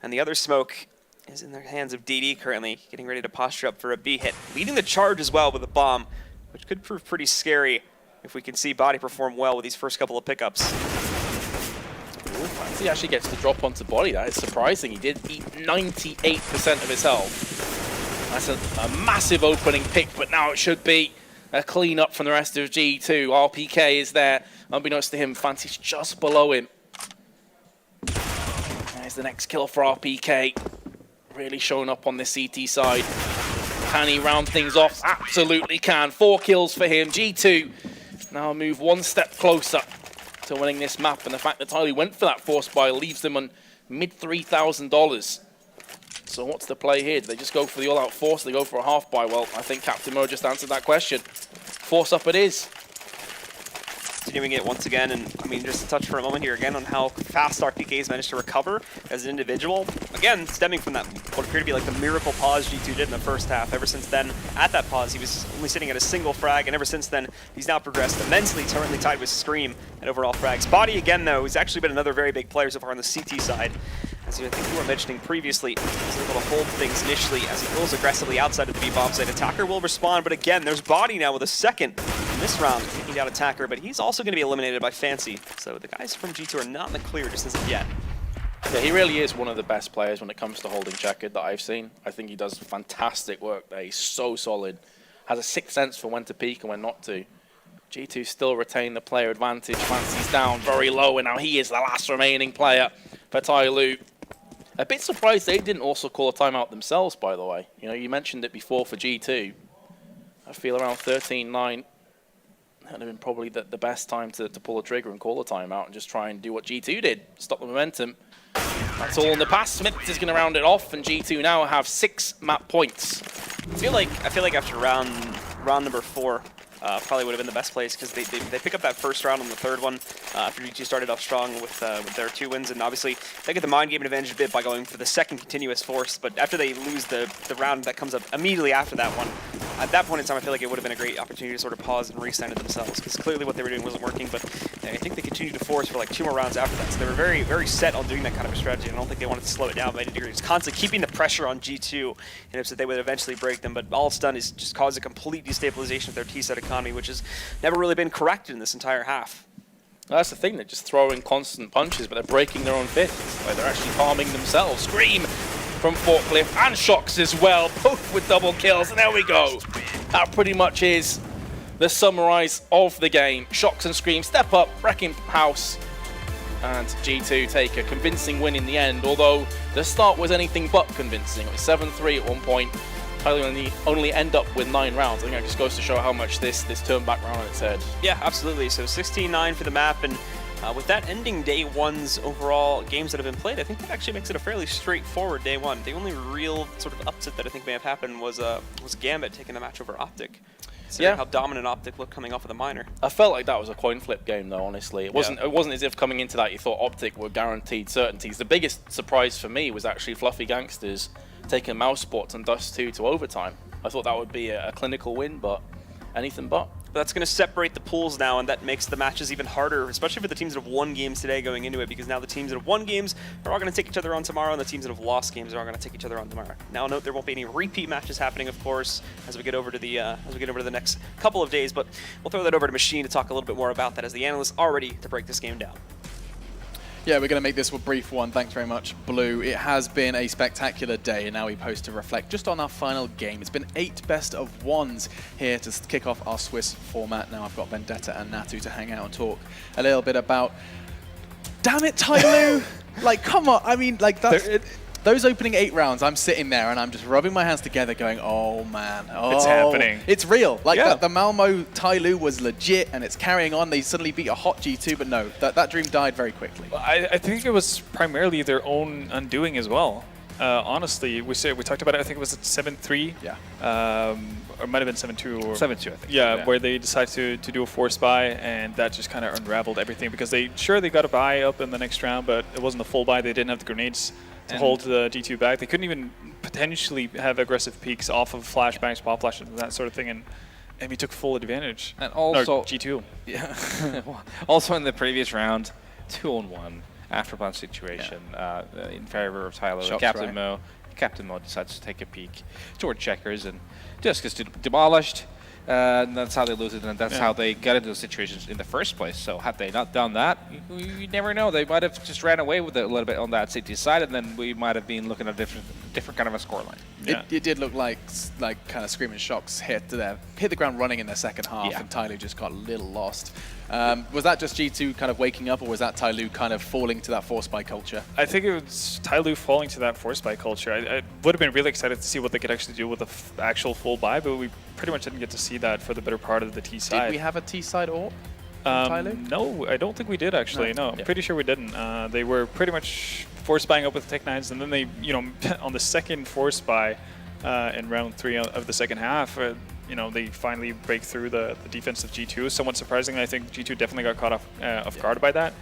and the other smoke is in the hands of DD currently, getting ready to posture up for a B hit. Leading the charge as well with a bomb, which could prove pretty scary if we can see Body perform well with these first couple of pickups. He actually gets the drop onto Body. That is surprising. He did eat 98% of his health. That's a massive opening pick, but now it should be a clean up from the rest of G2. RPK is there. Unbeknownst to him, Fancy's just below him. There's the next kill for RPK. Really showing up on the CT side. Can he round things off? Absolutely can. 4 kills for him. G2 now move one step closer to winning this map, and the fact that TyLoo went for that force buy leaves them on mid $3,000. So what's the play here? Do they just go for the all-out force? Do they go for a half buy? Well, I think Captain Mo just answered that question. Force up it is. Continuing it once again, and I mean, just to touch for a moment here again on how fast RPK's managed to recover as an individual. Again, stemming from that, what appeared to be like the miracle pause G2 did in the first half. Ever since then, at that pause, he was only sitting at a single frag, and ever since then, he's now progressed immensely, currently tied with Scream and overall frags. Body again, though, has actually been another very big player so far on the CT side. As I think you were mentioning previously, he's able to hold things initially as he goes aggressively outside of the B-bomb site. Attacker will respond, but again, there's Body now with a second in this round, taking down Attacker, but he's also going to be eliminated by Fancy. So the guys from G2 are not in the clear just as of yet. Yeah, he really is one of the best players when it comes to holding checkered that I've seen. I think he does fantastic work there. He's so solid. Has a sixth sense for when to peek and when not to. G2 still retain the player advantage. Fancy's down very low, and now he is the last remaining player for TyLoo. A bit surprised they didn't also call a timeout themselves, by the way. You know, you mentioned it before for G2. I feel around 13-9 that would have been probably the best time to pull a trigger and call a timeout and just try and do what G2 did, stop the momentum. That's all in the past. Smith is going to round it off, and G2 now have 6 map points. I feel like after round number 4, probably would have been the best place because they pick up that first round on the third one after G2 started off strong with their 2 wins, and obviously they get the mind game advantage a bit by going for the second continuous force, but after they lose the round that comes up immediately after that one, at that point in time I feel like it would have been a great opportunity to sort of pause and re-center themselves because clearly what they were doing wasn't working, but I think they continued to force for like 2 more rounds after that, so they were very, very set on doing that kind of a strategy, and I don't think they wanted to slow it down by any degree. Just constantly keeping the pressure on G2 in hopes that they would eventually break them, but all it's done is just cause a complete destabilization of their T-set economy, which has never really been corrected in this entire half. That's the thing, they're just throwing constant punches, but they're breaking their own fists. Like, they're actually harming themselves. Scream from Forklift and Shocks as well, both with double kills, and there we go. That pretty much is the summarize of the game. Shocks and Scream step up, wrecking house, and G2 take a convincing win in the end, although the start was anything but convincing. It was 7-3 at one point. Only end up with 9 rounds. I think it just goes to show how much this turned back around on its head. Yeah, absolutely. So 16-9 for the map, and with that ending day 1's overall games that have been played, I think that actually makes it a fairly straightforward day 1. The only real sort of upset that I think may have happened was Gambit taking the match over Optic. Yeah, how dominant Optic looked coming off of the minor. I felt like that was a coin flip game, though. Honestly, it wasn't. It wasn't as if coming into that you thought Optic were guaranteed certainties. The biggest surprise for me was actually Fluffy Gangsters taking Mouse Sports and Dust 2 to overtime. I thought that would be a clinical win, but anything but. That's going to separate the pools now, and that makes the matches even harder, especially for the teams that have won games today going into it, because now the teams that have won games are all going to take each other on tomorrow, and the teams that have lost games are all going to take each other on tomorrow. Now, note there won't be any repeat matches happening, of course, as we get over to the next couple of days, but we'll throw that over to Machine to talk a little bit more about that, as the analysts are ready to break this game down. Yeah, we're going to make this a brief one. Thanks very much, Blue. It has been a spectacular day, and now we pose to reflect just on our final game. It's been 8 best of 1s here to kick off our Swiss format. Now I've got Vendetta and Natu to hang out and talk a little bit about... Damn it, TyLoo! Like, come on. I mean, like, that's... those opening 8 rounds, I'm sitting there and I'm just rubbing my hands together going, oh man, it's happening. It's real. Like the Malmo TyLoo was legit and it's carrying on. They suddenly beat a hot G2, but no, that dream died very quickly. I think it was primarily their own undoing as well. Honestly, we talked about it. I think it was at 7-3. Yeah. Or it might have been 7-2 or 7-2, I think. Yeah, where they decided to do a force buy, and that just kind of unraveled everything because they got a buy up in the next round, but it wasn't a full buy. They didn't have the grenades to hold the G2 back. They couldn't even potentially have aggressive peaks off of flashbangs, pop flashes, and that sort of thing, and we took full advantage. And also G2. Yeah. Also in the previous round, 2-on-1 after punch situation in favor of TyLoo. Captain Mo decides to take a peek toward checkers and just gets demolished. And that's how they lose it, and that's how they got into those situations in the first place. So had they not done that, you never know. They might have just ran away with it a little bit on that CT side, and then we might have been looking at a different kind of a scoreline. Yeah. It did look like kind of Screaming Shocks hit the ground running in the second half, and TyLoo just got a little lost. Was that just G2 kind of waking up, or was that TyLoo kind of falling to that force buy culture? I think it was TyLoo falling to that force buy culture. I would have been really excited to see what they could actually do with the actual full buy, but we pretty much didn't get to see that for the better part of the T side. Did we have a T side AWP from TyLoo? No, I don't think we did actually. No, I'm pretty sure we didn't. They were pretty much force buying up with the Tech9s, and then they, on the second force buy in round 3 of the second half, they finally break through the defense of G2. Somewhat surprisingly, I think G2 definitely got caught off guard by that.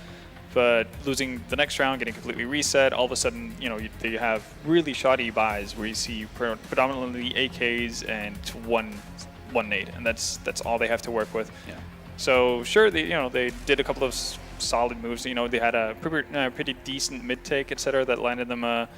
But losing the next round, getting completely reset, all of a sudden, they have really shoddy buys where you see predominantly AKs and one nade, and that's all they have to work with. Yeah. So sure, they did a couple of solid moves. They had a pretty decent mid take, etc., that landed them an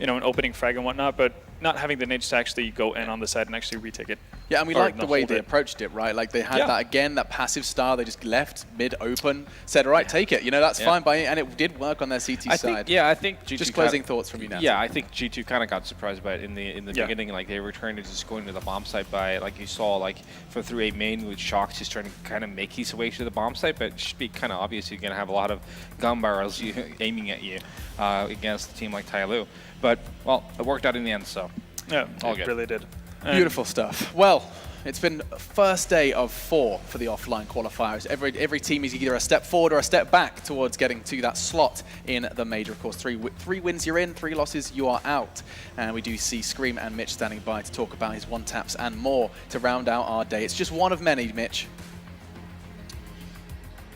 opening frag and whatnot, but not having the nades to actually go in on the side and actually retake it. Yeah, and we liked the way they approached it, right? Like they had that passive style. They just left mid open, said, all right, take it. That's fine by it, and it did work on their CT side. I think G2 just closing thoughts from you now. Yeah, I think G2 kind of got surprised by it in the beginning. Like they were trying to just go into the bomb site by, like you saw, like from through A main with Shocks, he's trying to kind of make his way to the bomb site, but it should be kind of obvious you're going to have a lot of gun barrels aiming at you against a team like TyLoo. But, well, it worked out in the end, so yeah, all good. It really did. Beautiful stuff. Well, it's been first day of 4 for the offline qualifiers. Every team is either a step forward or a step back towards getting to that slot in the major. Of course, 3 wins you're in, 3 losses you are out. And we do see Scream and Mitch standing by to talk about his one-taps and more to round out our day. It's just one of many, Mitch.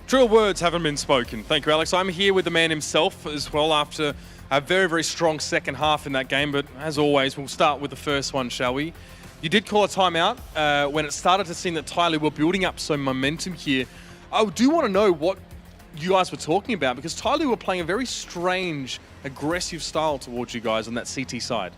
Truer words haven't been spoken. Thank you, Alex. I'm here with the man himself as well after a very, very strong second half in that game. But as always, we'll start with the first one, shall we? You did call a timeout when it started to seem that TyLoo were building up some momentum here. I do want to know what you guys were talking about, because TyLoo were playing a very strange, aggressive style towards you guys on that CT side.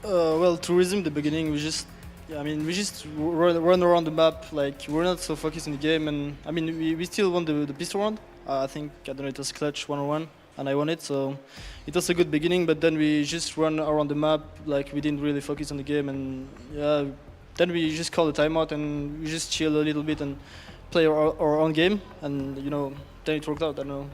Well, to resume the beginning, we just run around the map. Like, we're not so focused on the game, and I mean, we still won the pistol round. I think, I don't know, it was clutch 1-on-1, and I won it, so it was a good beginning, but then we just run around the map, like we didn't really focus on the game, and yeah, then we just call the timeout and we just chill a little bit and play our own game, and then it worked out, I don't know.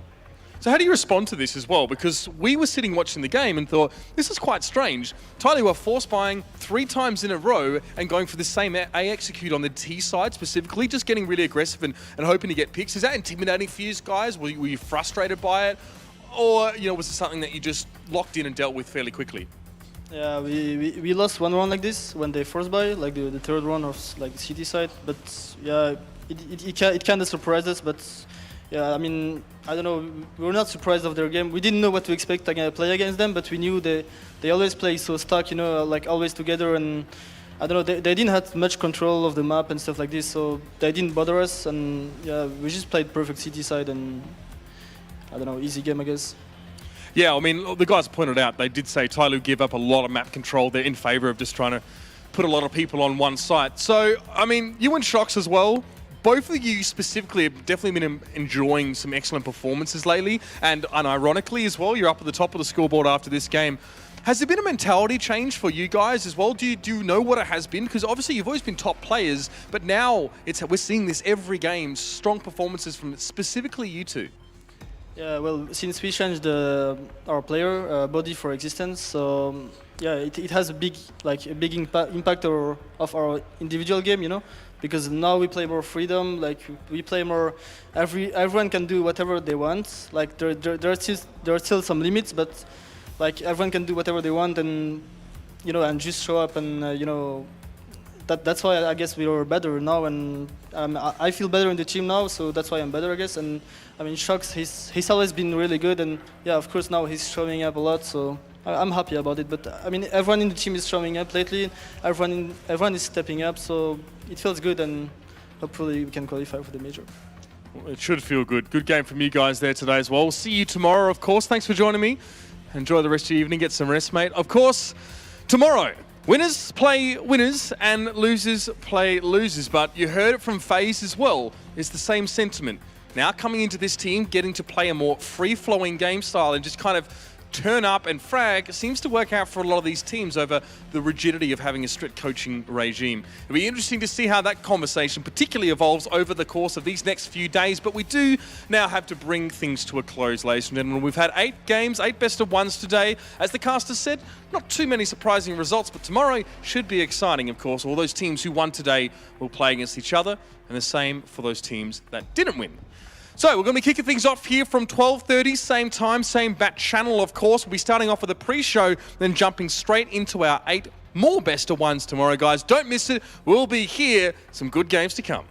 So how do you respond to this as well? Because we were sitting watching the game and thought, this is quite strange. TyLoo were force buying 3 times in a row and going for the same A execute on the T side specifically, just getting really aggressive and hoping to get picks. Is that intimidating for you guys? Were you frustrated by it? Or was it something that you just locked in and dealt with fairly quickly? Yeah, we lost 1 round like this when they force buy, like the third round of like the CT side. But yeah, it kind of surprised us, but yeah, I mean, I don't know, we were not surprised of their game. We didn't know what to expect to play against them, but we knew they always play so stuck, like always together, and I don't know, they didn't have much control of the map and stuff like this, so they didn't bother us, and yeah, we just played perfect CT side, and I don't know, easy game, I guess. Yeah, I mean, the guys pointed out, they did say TyLoo give up a lot of map control. They're in favor of just trying to put a lot of people on one site. So, I mean, you and Shocks as well. Both of you specifically have definitely been enjoying some excellent performances lately, and unironically as well, you're up at the top of the scoreboard after this game. Has there been a mentality change for you guys as well? Do you know what it has been? Because obviously you've always been top players, but now we're seeing this every game, strong performances from specifically you two. Yeah, well, since we changed our player body for existence, so yeah, it has a big impact of our individual game, you know, because now we play more freedom, like we play more. Everyone can do whatever they want. Like there are still some limits, but like everyone can do whatever they want, and you know, and just show up, and you know. That's why I guess we are better now, and I feel better in the team now, so that's why I'm better, I guess. And I mean, Shox, he's always been really good, and yeah, of course now he's showing up a lot, so I'm happy about it. But I mean, everyone in the team is showing up lately. Everyone is stepping up, so it feels good, and hopefully we can qualify for the major. It should feel good. Good game from you guys there today as well. We'll see you tomorrow, of course. Thanks for joining me. Enjoy the rest of your evening. Get some rest, mate. Of course, tomorrow. Winners play winners and losers play losers, but you heard it from FaZe as well. It's the same sentiment. Now coming into this team, getting to play a more free-flowing game style and just kind of turn up and frag seems to work out for a lot of these teams over the rigidity of having a strict coaching regime. It'll be interesting to see how that conversation particularly evolves over the course of these next few days, but we do now have to bring things to a close, ladies and gentlemen. We've had 8 games, 8 best of ones today. As the caster said, not too many surprising results, but tomorrow should be exciting, of course. All those teams who won today will play against each other, and the same for those teams that didn't win. So we're going to be kicking things off here from 12:30, same time, same bat channel, of course. We'll be starting off with a pre-show, then jumping straight into our 8 more best of ones tomorrow, guys. Don't miss it. We'll be here. Some good games to come.